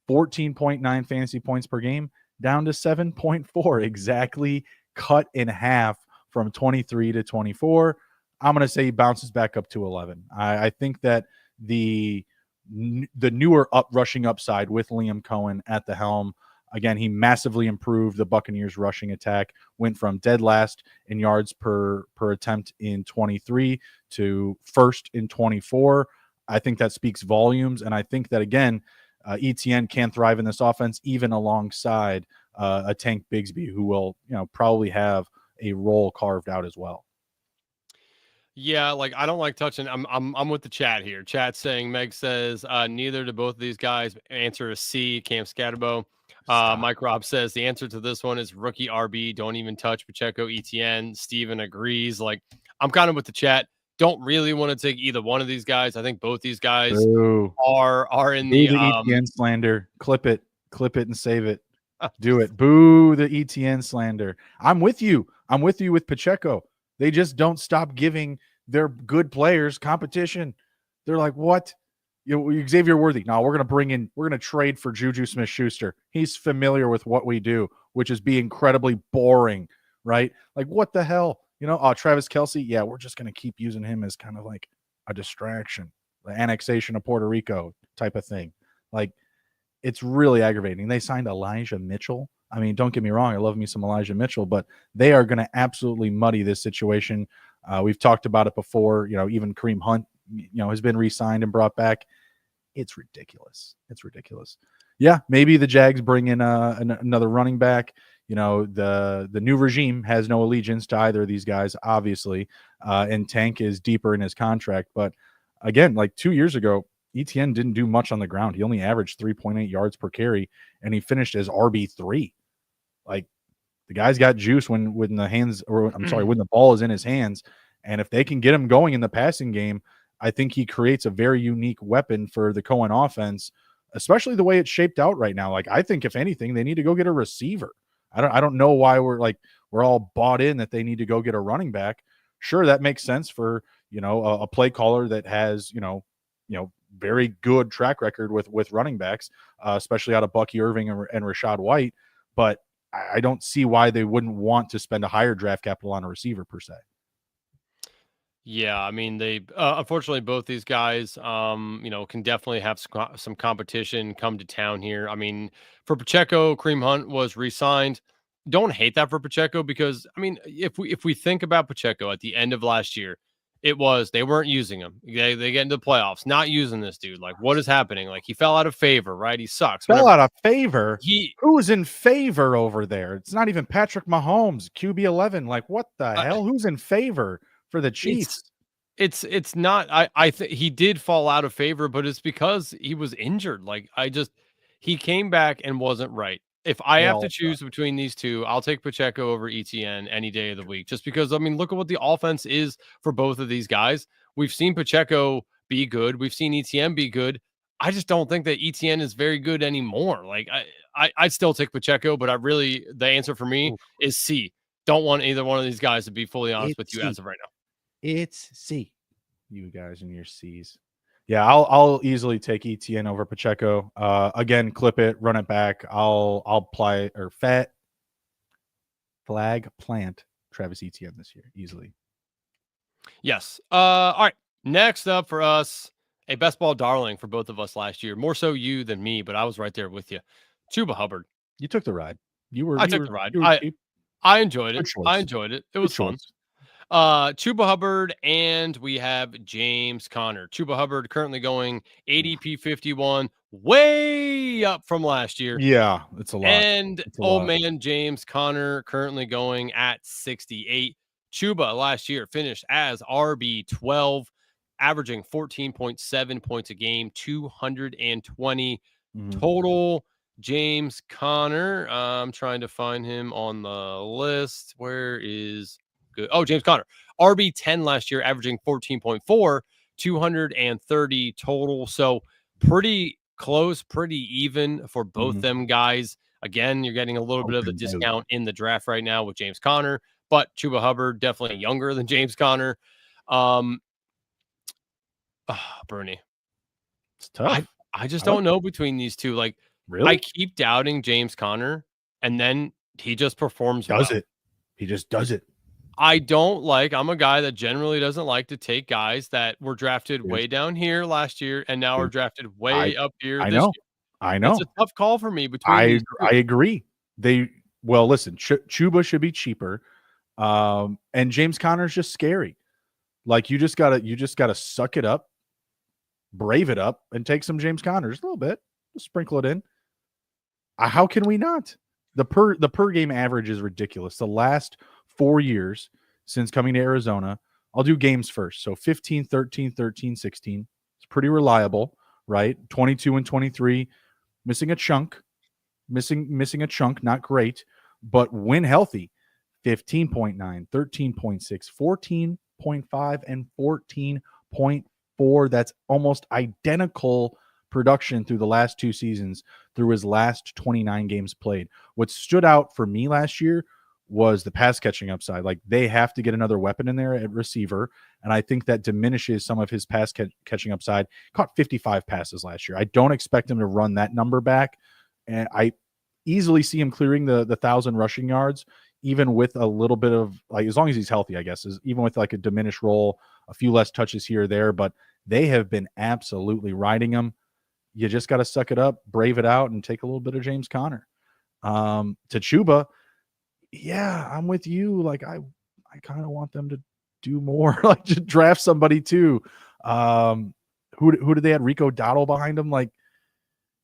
Speaker 1: 14.9 fantasy points per game, down to 7.4, exactly cut in half from 23 to 24. I'm going to say he bounces back up to 11. I think that the newer rushing upside with Liam Cohen at the helm. Again, he massively improved the Buccaneers rushing attack, went from dead last in yards per attempt in 23 to first in 24. I think that speaks volumes. And I think that, again, ETN can thrive in this offense, even alongside a Tank Bigsby who will, probably have a role carved out as well.
Speaker 2: Yeah, like I don't like touching. I'm with the chat here. Chat saying Meg says neither do both of these guys. Answer is C. Cam Scatterbo.
Speaker 1: Stop.
Speaker 2: Mike Robb says the answer to this one is rookie RB. Don't even touch Pacheco. ETN. Steven agrees. Like I'm kind of with the chat. Don't really want to take either one of these guys. I think both these guys
Speaker 1: Boo.
Speaker 2: are in
Speaker 1: Boo
Speaker 2: the
Speaker 1: the ETN slander. Clip it and save it. Do it. Boo the ETN slander. I'm with you. I'm with you with Pacheco. They just don't stop giving their good players competition. They're like, what? Xavier Worthy. No, we're going to trade for Juju Smith-Schuster. He's familiar with what we do, which is be incredibly boring, right? Like, what the hell? Travis Kelce. Yeah, we're just going to keep using him as kind of like a distraction, the annexation of Puerto Rico type of thing. Like, it's really aggravating. They signed Elijah Mitchell. I mean, don't get me wrong. I love me some Elijah Mitchell, but they are going to absolutely muddy this situation. We've talked about it before. Even Kareem Hunt, has been re-signed and brought back. It's ridiculous. Yeah, maybe the Jags bring in another running back. The new regime has no allegiance to either of these guys, obviously, and Tank is deeper in his contract. But again, like 2 years ago, ETN didn't do much on the ground. He only averaged 3.8 yards per carry, and he finished as RB3. Like, the guy's got juice when the ball is in his hands. And if they can get him going in the passing game, I think he creates a very unique weapon for the Cohen offense, especially the way it's shaped out right now. Like, I think if anything, they need to go get a receiver. I don't know why we're all bought in that they need to go get a running back. Sure, that makes sense for, a play caller that has, very good track record with running backs, especially out of Bucky Irving and Rashad White. But I don't see why they wouldn't want to spend a higher draft capital on a receiver per se.
Speaker 2: Yeah, I mean, they unfortunately both these guys, can definitely have some competition come to town here. I mean, for Pacheco, Kareem Hunt was re-signed. Don't hate that for Pacheco because I mean, if we think about Pacheco at the end of last year, it was they weren't using him. They get into the playoffs, not using this dude. Like, what is happening? Like, he fell out of favor, right? He sucks.
Speaker 1: Fell
Speaker 2: Whatever.
Speaker 1: out of favor? Who's in favor over there? It's not even Patrick Mahomes, QB11. Like, what the hell? Who's in favor for the Chiefs?
Speaker 2: It's not. I think he did fall out of favor, but it's because he was injured. Like, he came back and wasn't right. If I have to choose between these two, I'll take Pacheco over ETN any day of the week, just because, I mean, look at what the offense is for both of these guys. We've seen Pacheco be good. We've seen ETN be good. I just don't think that ETN is very good anymore. Like, I'd still take Pacheco, but the answer for me is C. Don't want either one of these guys, to be fully honest with you, as of right now.
Speaker 1: It's C. You guys and your C's. Yeah, I'll easily take ETN over Pacheco. Again, clip it, run it back. I'll plant Travis Etienne this year easily.
Speaker 2: Yes. All right. Next up for us, a best ball darling for both of us last year. More so you than me, but I was right there with you. Chuba Hubbard.
Speaker 1: You took the ride.
Speaker 2: I took the ride. I enjoyed it. I enjoyed it. It was fun. Chuba Hubbard, and we have James Conner. Chuba Hubbard currently going ADP 51, way up from last year.
Speaker 1: Yeah, it's a lot.
Speaker 2: And man, James Conner currently going at 68. Chuba last year finished as RB12, averaging 14.7 points a game, 220 total. James Conner, I'm trying to find him on the list. Where is... Good. Oh, James Conner, RB10 last year, averaging 14.4, 230 total. So pretty close, pretty even for both them guys. Again, you're getting a little bit of a discount in the draft right now with James Conner, but Chuba Hubbard definitely younger than James Conner. Bruni,
Speaker 1: it's tough.
Speaker 2: I just don't know between these two. Like,
Speaker 1: really,
Speaker 2: I keep doubting James Conner, and then he just performs.
Speaker 1: He just does it.
Speaker 2: I'm a guy that generally doesn't like to take guys that were drafted way down here last year and now are drafted way up here this year.
Speaker 1: I know.
Speaker 2: It's a tough call for me between these two.
Speaker 1: I agree. Listen, Chuba should be cheaper. And James Conner's just scary. Like, you just gotta suck it up, brave it up, and take some James Conner. Just a little bit. Just sprinkle it in. How can we not? The per game average is ridiculous. The last 4 years since coming to Arizona, I'll do games first. So 15, 13, 13, 16. It's pretty reliable, right? 22 and 23, missing a chunk, missing a chunk, not great, but when healthy, 15.9, 13.6, 14.5, and 14.4. That's almost identical production through the last 2 seasons through his last 29 games played. What stood out for me last year was the pass catching upside. Like, they have to get another weapon in there at receiver, and I think that diminishes some of his pass catching upside. Caught 55 passes last year. I don't expect him to run that number back, and I easily see him clearing the 1,000 rushing yards, even with a little bit of, like, as long as he's healthy, I guess, is even with like a diminished role, a few less touches here or there, but they have been absolutely riding him. You just got to suck it up, brave it out, and take a little bit of James Conner. To Chuba, yeah, I'm with you. Like, I kind of want them to do more, like to draft somebody too. Who did they have? Rico Dowdle behind him? Like,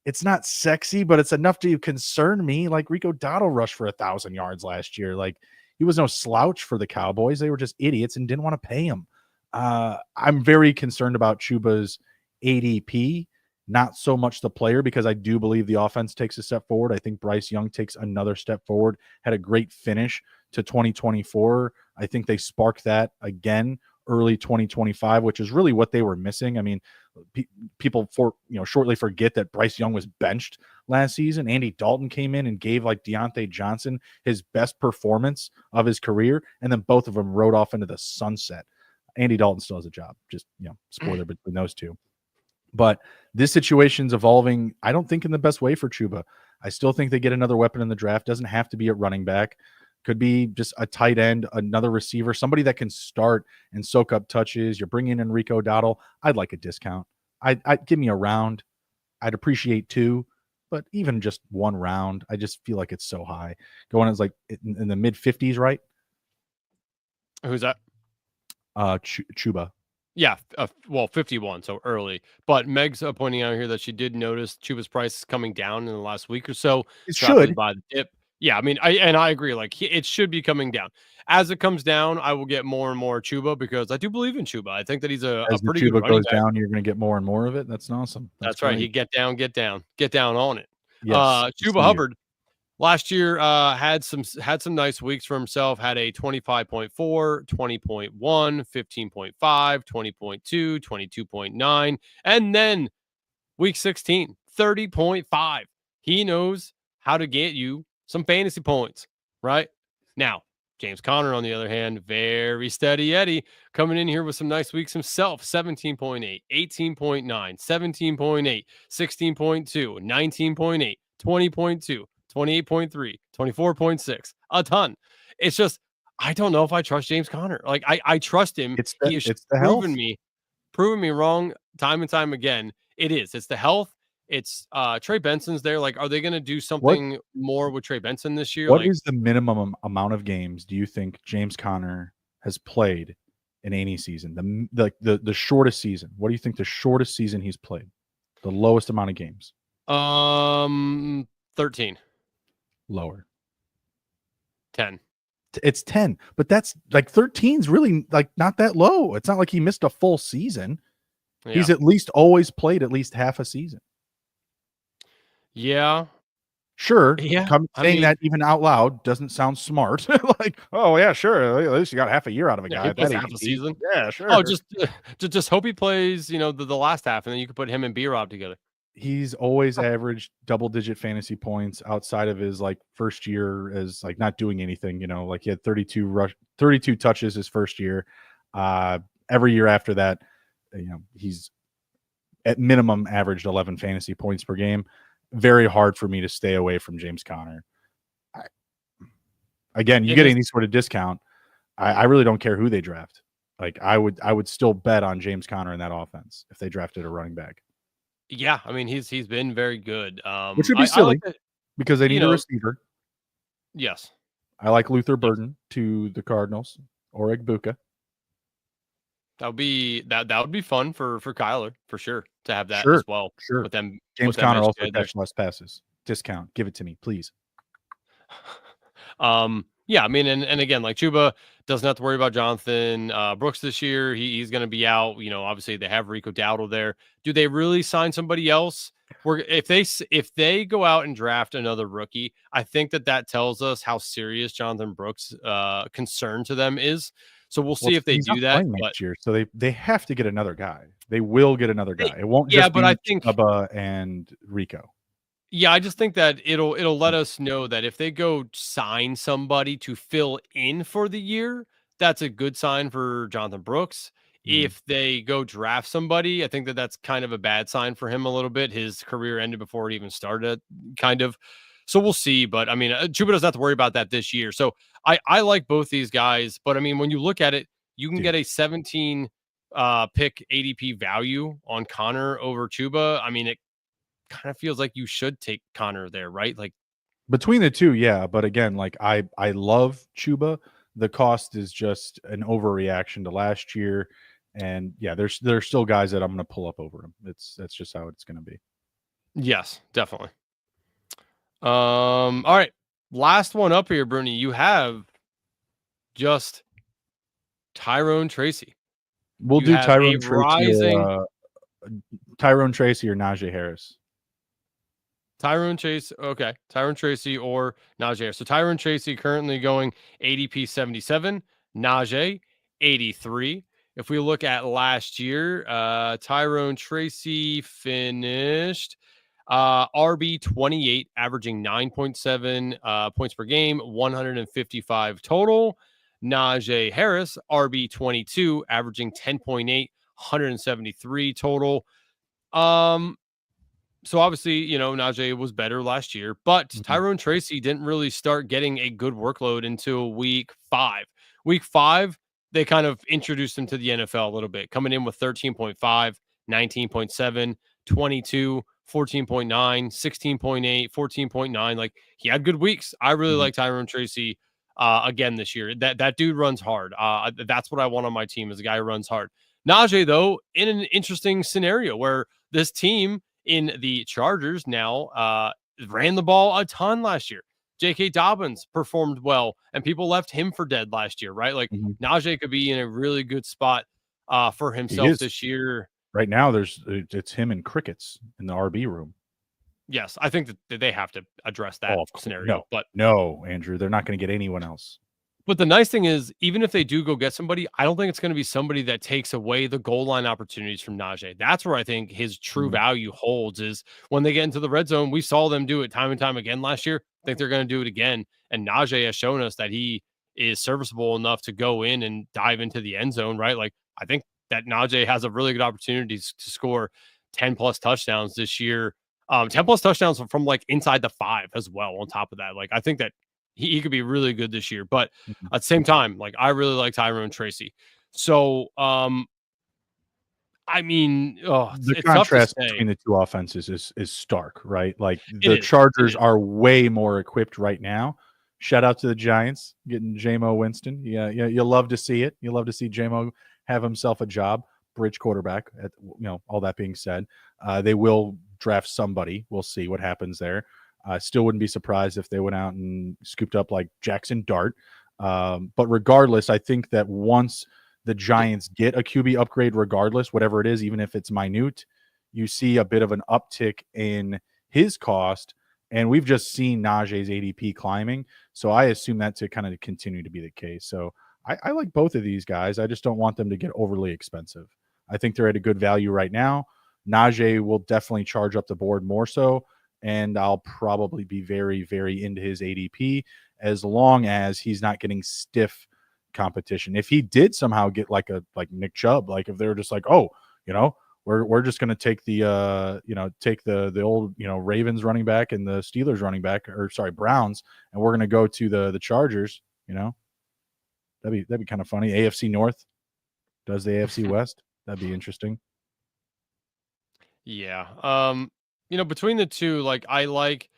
Speaker 1: it's not sexy, but it's enough to concern me. Like, Rico Dowdle rushed for 1,000 yards last year. Like, he was no slouch for the Cowboys. They were just idiots and didn't want to pay him. I'm very concerned about Chuba's ADP, not so much the player, because I do believe the offense takes a step forward. I think Bryce Young takes another step forward, had a great finish to 2024. I think they sparked that again early 2025, which is really what they were missing. I mean, people shortly forget that Bryce Young was benched last season. Andy Dalton came in and gave like Deontay Johnson his best performance of his career, and then both of them rode off into the sunset. Andy Dalton still has a job, just, spoiler between those two. But this situation's evolving, I don't think, in the best way for Chuba. I still think they get another weapon in the draft. Doesn't have to be at running back. Could be just a tight end, another receiver, somebody that can start and soak up touches. You're bringing in Rico Dowdle. I'd like a discount. I'd give me a round. I'd appreciate 2, but even just 1 round, I just feel like it's so high. Going as like in the mid 50s, right?
Speaker 2: Who's that?
Speaker 1: Chuba.
Speaker 2: Yeah, 51, so early. But Meg's pointing out here that she did notice Chuba's price coming down in the last week or so.
Speaker 1: It should.
Speaker 2: By the dip. Yeah, I mean, I agree. Like, it should be coming down. As it comes down, I will get more and more Chuba, because I do believe in Chuba. I think that he's a pretty good running
Speaker 1: goes
Speaker 2: back.
Speaker 1: down, you're going to get more and more of it. That's awesome.
Speaker 2: That's right. He get down on it.
Speaker 1: Yes.
Speaker 2: Chuba Hubbard last year had some nice weeks for himself. Had a 25.4, 20.1, 15.5, 20.2, 22.9, and then week 16, 30.5. He knows how to get you some fantasy points, right? Now, James Conner, on the other hand, very steady Eddie, coming in here with some nice weeks himself. 17.8, 18.9, 17.8, 16.2, 19.8, 20.2, 28.3, 24.6, a ton. It's just, I don't know if I trust James Conner. Like, I trust him. He has proven me wrong time and time again. It's the health. It's Trey Benson's there. Like, are they going to do something more with Trey Benson this year?
Speaker 1: What is the minimum amount of games do you think James Conner has played in any season? The shortest season. What do you think the shortest season he's played? The lowest amount of games?
Speaker 2: 13.
Speaker 1: Lower.
Speaker 2: 10.
Speaker 1: It's 10, but that's like 13's really like not that low. It's not like he missed a full season. Yeah. He's at least always played at least half a season.
Speaker 2: Yeah.
Speaker 1: Sure. Yeah. Saying that even out loud doesn't sound smart. Like, oh yeah, sure. At least you got half a year out of a guy.
Speaker 2: That half a season.
Speaker 1: Yeah, sure.
Speaker 2: Oh, just hope he plays, the last half, and then you can put him and B-Rob together.
Speaker 1: He's always averaged double-digit fantasy points outside of his like first year as like not doing anything. Like he had 32 touches his first year. Every year after that, he's at minimum averaged 11 fantasy points per game. Very hard for me to stay away from James Conner. Again, you get any sort of discount. I really don't care who they draft. Like I would still bet on James Conner in that offense if they drafted a running back.
Speaker 2: Yeah, I mean he's been very good.
Speaker 1: Which would be silly because they need a receiver.
Speaker 2: Yes,
Speaker 1: I like Luther Burden to the Cardinals or Egbuka.
Speaker 2: That would be fun for Kyler for sure to have that as well.
Speaker 1: Sure.
Speaker 2: With them,
Speaker 1: James Conner also catch less passes. Discount. Give it to me, please.
Speaker 2: Yeah, I mean, and again, like Chuba doesn't have to worry about Jonathan Brooks this year. He's going to be out. Obviously they have Rico Dowdle there. Do they really sign somebody else? If they go out and draft another rookie, I think that tells us how serious Jonathan Brooks' concern to them is. So we'll
Speaker 1: Well,
Speaker 2: see if they
Speaker 1: he's not
Speaker 2: do that.
Speaker 1: playing
Speaker 2: But
Speaker 1: next year, so they have to get another guy. They will get another
Speaker 2: they,
Speaker 1: guy. It won't
Speaker 2: yeah,
Speaker 1: just
Speaker 2: but I
Speaker 1: be
Speaker 2: think
Speaker 1: Chuba and Rico.
Speaker 2: Yeah, I just think that it'll let us know that if they go sign somebody to fill in for the year, that's a good sign for Jonathan Brooks.
Speaker 1: Mm,
Speaker 2: If they go draft somebody, I think that's kind of a bad sign for him a little bit. His career ended before it even started, kind of. So we'll see. But I mean, Chuba doesn't have to worry about that this year. So I like both these guys. But I mean, when you look at it, you can
Speaker 1: dude.
Speaker 2: get a 17 pick ADP value on Connor over Chuba. I mean, it kind of feels like you should take Connor there, right? Like,
Speaker 1: Between the two, yeah, but again, like I love Chuba. The cost is just an overreaction to last year, and yeah, there's still guys that I'm going to pull up over him. That's just how it's going to be.
Speaker 2: yes, definitely. All right. Last one up here, Bruni. You have just Tyrone Tracy.
Speaker 1: We'll
Speaker 2: You
Speaker 1: do
Speaker 2: have a rising
Speaker 1: Tyrone Tracy or Najee Harris.
Speaker 2: Tyrone Chase. Okay. Tyrone Tracy or Najee. So Tyrone Tracy currently going ADP 77, Najee 83. If we look at last year, Tyrone Tracy finished RB 28, averaging 9.7 points per game, 155 total. Najee Harris, RB 22, averaging 10.8, 173 total. So obviously, Najee was better last year, but
Speaker 1: Mhm,
Speaker 2: Tyrone Tracy didn't really start getting a good workload until week 5. Week 5, they kind of introduced him to the NFL a little bit, coming in with 13.5, 19.7, 22, 14.9, 16.8, 14.9. Like, he had good weeks. I really
Speaker 1: mhm,
Speaker 2: like Tyrone Tracy again this year. That dude runs hard. That's what I want on my team, is a guy who runs hard. Najee, though, in an interesting scenario where this team in the Chargers now ran the ball a ton last year. J.K. Dobbins performed well, and people left him for dead last year, right? Like,
Speaker 1: mhm.
Speaker 2: Najee could be in a really good spot for
Speaker 1: He
Speaker 2: himself
Speaker 1: is
Speaker 2: this year.
Speaker 1: right now. It's him and crickets in the RB room.
Speaker 2: Yes, I think that they have to address that
Speaker 1: Oh, of course.
Speaker 2: scenario.
Speaker 1: No,
Speaker 2: But
Speaker 1: no, Andrew. They're not going to get anyone else.
Speaker 2: the nice thing is, even if they do go get somebody, I don't think it's going to be somebody that takes away the goal line opportunities from Najee. That's where I think his true
Speaker 1: Mhm,
Speaker 2: value holds, is when they get into the red zone. We saw them do it time and time again last year. I think they're going to do it again. And Najee has shown us that he is serviceable enough to go in and dive into the end zone, right? Like, I think that Najee has a really good opportunity to score 10 plus touchdowns this year. 10 plus touchdowns from like inside the 5 as well. On top of that, like, I think that he could be really good this year. But
Speaker 1: mhm.
Speaker 2: at the same time, like, I really like Tyrone Tracy. So, I mean,
Speaker 1: The
Speaker 2: it's tough to
Speaker 1: contrast
Speaker 2: say.
Speaker 1: between the two offenses is stark, right? Like
Speaker 2: It
Speaker 1: the
Speaker 2: is. It
Speaker 1: Chargers
Speaker 2: is.
Speaker 1: are way more equipped right now. Shout out to the Giants getting Jamo Winston. Yeah, yeah, you love to see it. You love to see Jamo have himself a job, bridge quarterback. All that being said, they will draft somebody. We'll see what happens there. I still wouldn't be surprised if they went out and scooped up like Jackson Dart. But regardless, I think that once the Giants get a QB upgrade, regardless, whatever it is, even if it's minute, you see a bit of an uptick in his cost. And we've just seen Najee's ADP climbing. So I assume that to kind of continue to be the case. So I like both of these guys. I just don't want them to get overly expensive. I think they're at a good value right now. Najee will definitely charge up the board more so. And I'll probably be very, very into his ADP as long as he's not getting stiff competition. If he did somehow get like Nick Chubb, like if they're just like, oh, we're just gonna take take the old Ravens running back and the Steelers running back, or sorry, Browns, and we're gonna go to the Chargers, that'd be kind of funny. AFC North does the AFC West. That'd be interesting.
Speaker 2: Yeah. Between the two, like, I like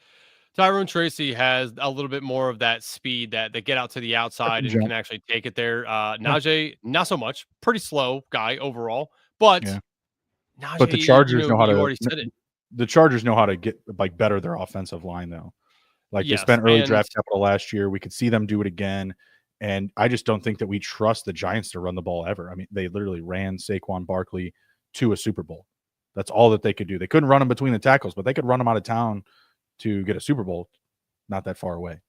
Speaker 2: Tyrone Tracy has a little bit more of that speed that they get out to the
Speaker 1: I
Speaker 2: outside
Speaker 1: can
Speaker 2: and can
Speaker 1: jump.
Speaker 2: actually take it there.
Speaker 1: Yeah,
Speaker 2: Najee, not so much. Pretty slow guy overall. But
Speaker 1: yeah. But the
Speaker 2: Najee,
Speaker 1: Chargers know how
Speaker 2: you
Speaker 1: to.
Speaker 2: already said it.
Speaker 1: The Chargers know how to get like better their offensive line though. Like they
Speaker 2: Yes,
Speaker 1: spent early
Speaker 2: and
Speaker 1: draft capital last year. We could see them do it again. And I just don't think that we trust the Giants to run the ball ever. I mean, they literally ran Saquon Barkley to a Super Bowl. That's all that they could do. They couldn't run him between the tackles, but they could run him out of town to get a Super Bowl not that far away.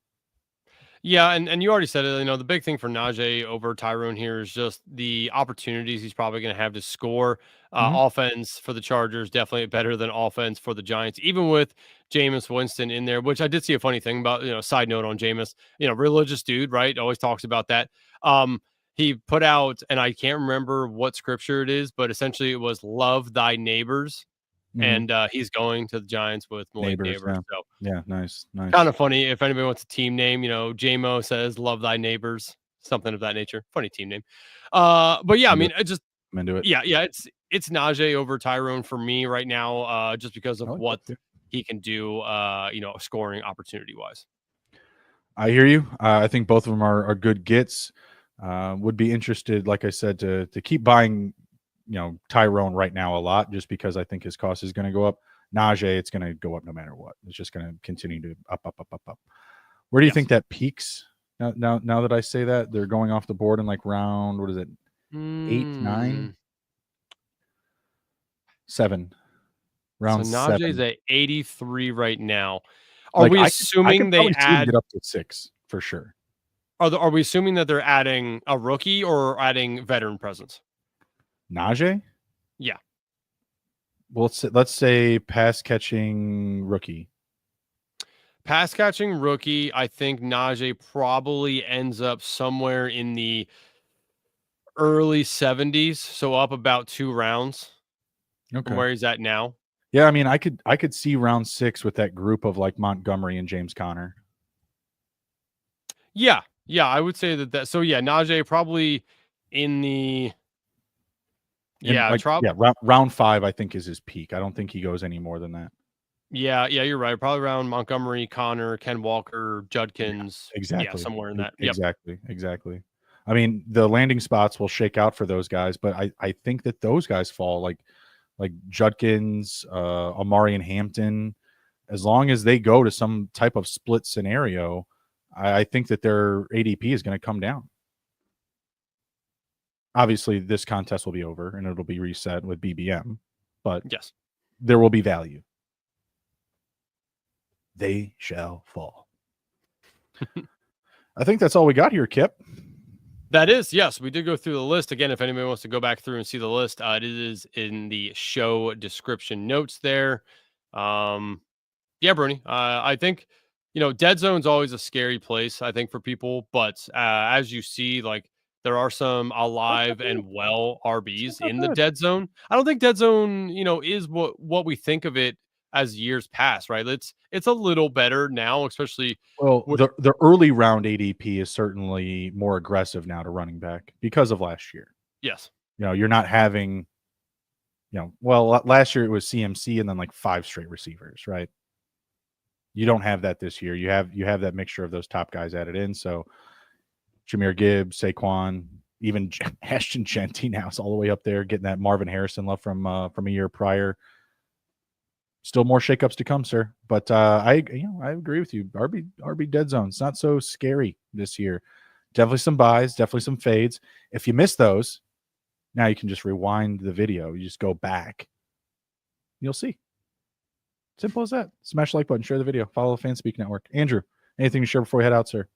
Speaker 2: yeah, and you already said it. The big thing for Najee over Tyrone here is just the opportunities he's probably going to have to score.
Speaker 1: Mhm.
Speaker 2: Offense for the Chargers definitely better than offense for the Giants, even with Jameis Winston in there. Which I did see a funny thing about. Side note on Jameis, religious dude, right? Always talks about that. He put out, and I can't remember what scripture it is, but essentially it was "Love thy neighbors,"
Speaker 1: Mhm.
Speaker 2: and he's going to the Giants with Malik
Speaker 1: Neighbors,
Speaker 2: Neighbors.
Speaker 1: yeah.
Speaker 2: So
Speaker 1: Yeah, nice,
Speaker 2: kind
Speaker 1: nice.
Speaker 2: of funny if anybody wants a team name, JMO says love thy neighbors, something of that nature. Funny team name. But yeah, I
Speaker 1: Into it.
Speaker 2: mean, it just
Speaker 1: I'm into it.
Speaker 2: yeah, it's Najee over Tyrone for me right now, just because
Speaker 1: I
Speaker 2: of
Speaker 1: like
Speaker 2: what
Speaker 1: that too.
Speaker 2: he can do, scoring opportunity wise.
Speaker 1: I hear you. I think both of them are good gets. Would be interested, like I said, to keep buying, Tyrone right now a lot, just because I think his cost is going to go up. Najee, it's going to go up no matter what. It's just going to continue to up, up, up, up, up. Where do you
Speaker 2: Yes.
Speaker 1: think that peaks? Now that I say that, they're going off the board in like round, what is it, 8, 9,
Speaker 2: Mm.
Speaker 1: 7,
Speaker 2: So
Speaker 1: round
Speaker 2: Najee's
Speaker 1: 7.
Speaker 2: at 83 right now. Are
Speaker 1: Like
Speaker 2: we
Speaker 1: I could
Speaker 2: assuming they
Speaker 1: probably see him
Speaker 2: add?
Speaker 1: get up to 6 for sure.
Speaker 2: Are we assuming that they're adding a rookie or adding veteran presence?
Speaker 1: Najee?
Speaker 2: Yeah.
Speaker 1: Well, let's say pass catching rookie.
Speaker 2: Pass catching rookie, I think Najee probably ends up somewhere in the early 70s, so up about 2 rounds from
Speaker 1: Okay.
Speaker 2: where he's at now.
Speaker 1: Yeah, I mean, I could see round 6 with that group of like Montgomery and James Conner.
Speaker 2: Yeah. Yeah, I would say that so yeah, Najee probably in the
Speaker 1: And
Speaker 2: yeah,
Speaker 1: like, yeah, round 5 I think is his peak. I don't think he goes any more than that.
Speaker 2: yeah, you're right. Probably around Montgomery, Connor, Ken Walker,
Speaker 1: Yeah,
Speaker 2: Judkins. Yeah,
Speaker 1: exactly.
Speaker 2: somewhere in that. Yep.
Speaker 1: Exactly. I mean, the landing spots will shake out for those guys, but I think that those guys fall like Judkins, Amari and Hampton, as long as they go to some type of split scenario, I think that their ADP is going to come down. Obviously, this contest will be over and it'll be reset with BBM, but
Speaker 2: Yes.
Speaker 1: there will be value. They shall fall. I think that's all we got here, Kip.
Speaker 2: That is, yes, we did go through the list. Again, if anybody wants to go back through and see the list, it is in the show description notes there. Yeah, Bruni, I think, dead zone's always a scary place, I think, for people. But as you see, like, there are some
Speaker 1: That's not
Speaker 2: alive
Speaker 1: bad.
Speaker 2: and well
Speaker 1: That's
Speaker 2: RBs
Speaker 1: not
Speaker 2: in the
Speaker 1: bad.
Speaker 2: dead zone. I don't think dead zone, is what we think of it as years pass, right? It's a little better now, especially
Speaker 1: Well,
Speaker 2: with
Speaker 1: the early round ADP is certainly more aggressive now to running back because of last year.
Speaker 2: yes.
Speaker 1: You're not having, well, last year it was CMC and then like 5 straight receivers, right? You don't have that this year. You have that mixture of those top guys added in. So Jameer Gibbs, Saquon, even Ashton Genty now is all the way up there, getting that Marvin Harrison love from a year prior. Still more shakeups to come, sir. But I agree with you. RB dead zone. It's not so scary this year. Definitely some buys, definitely some fades. If you miss those, now you can just rewind the video. You just go back. You'll see. Simple as that. Smash the like button, share the video, follow the FanSpeak Network. Andrew, anything to share before we head out, sir?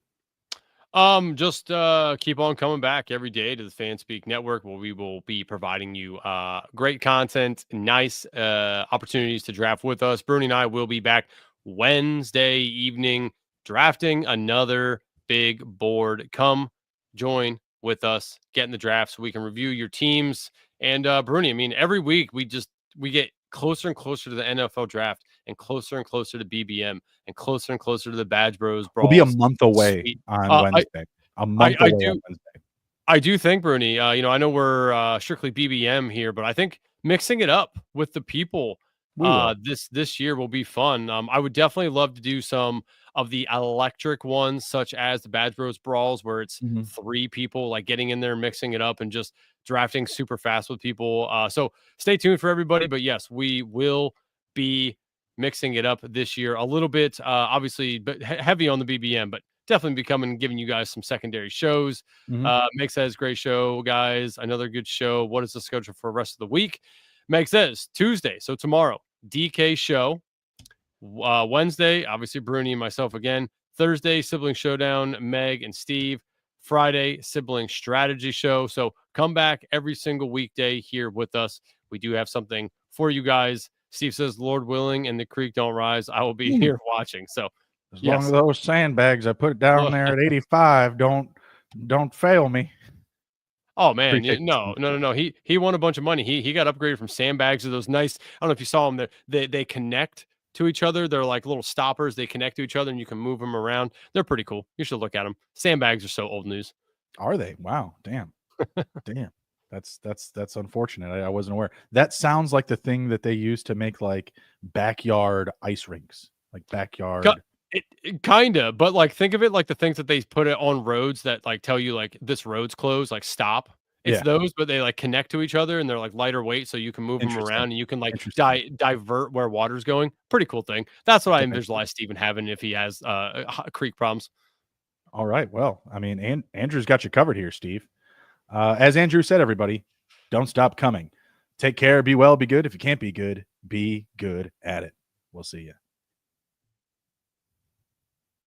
Speaker 2: Just keep on coming back every day to the FanSpeak Network, where we will be providing you great content, nice opportunities to draft with us. Bruni and I will be back Wednesday evening drafting another big board. Come join with us, get in the draft so we can review your teams. And Bruni, I mean, every week we get closer and closer to the NFL draft and closer to BBM and closer to the Badge Bros
Speaker 1: We'll be a
Speaker 2: brawls.
Speaker 1: month away
Speaker 2: Sweet.
Speaker 1: on
Speaker 2: Uh, I
Speaker 1: Wednesday. A
Speaker 2: I
Speaker 1: month
Speaker 2: I
Speaker 1: away on
Speaker 2: do
Speaker 1: Wednesday.
Speaker 2: I do think, Bruni, I know we're strictly BBM here, but I think mixing it up with the people
Speaker 1: We will.
Speaker 2: this year will be fun. I would definitely love to do some of the electric ones, such as the Badge Bros Brawls, where it's
Speaker 1: Mhm.
Speaker 2: 3 people like getting in there, mixing it up, and just drafting super fast with people. So stay tuned for everybody. But yes, we will be mixing it up this year a little bit, obviously, but heavy on the BBM, but definitely giving you guys some secondary shows. Meg says, great show, guys. Another good show. What is the schedule for the rest of the week? Meg says, Tuesday, so tomorrow, DK show. Wednesday, obviously, Bruni and myself again. Thursday, Sibling Showdown, Meg and Steve. Friday, Sibling Strategy Show. So come back every single weekday here with us. We do have something for you guys. Steve says, Lord willing, and the creek don't rise, I will be here watching. So
Speaker 1: as long as those sandbags I put down there at 85 don't fail me.
Speaker 2: Oh man, no. He won a bunch of money. He got upgraded from sandbags to those nice. I don't know if you saw them. They connect to each other. They're like little stoppers. They connect to each other, and you can move them around. They're pretty cool. You should look at them. Sandbags are so old news.
Speaker 1: Are they? Wow, damn. That's unfortunate. I wasn't aware. That sounds like the thing that they use to make like backyard ice rinks, like backyard.
Speaker 2: It kind of, but like think of it like the things that they put it on roads that like tell you like this road's closed, like stop. It's those, but they like connect to each other and they're like lighter weight, so you can move them around and you can like divert where water's going. Pretty cool thing. That's what I visualize Steven having if he has creek problems.
Speaker 1: All right. Well, I mean, Andrew's got you covered here, Steve. As Andrew said, everybody, don't stop coming. Take care. Be well. Be good. If you can't be good at it. We'll see you.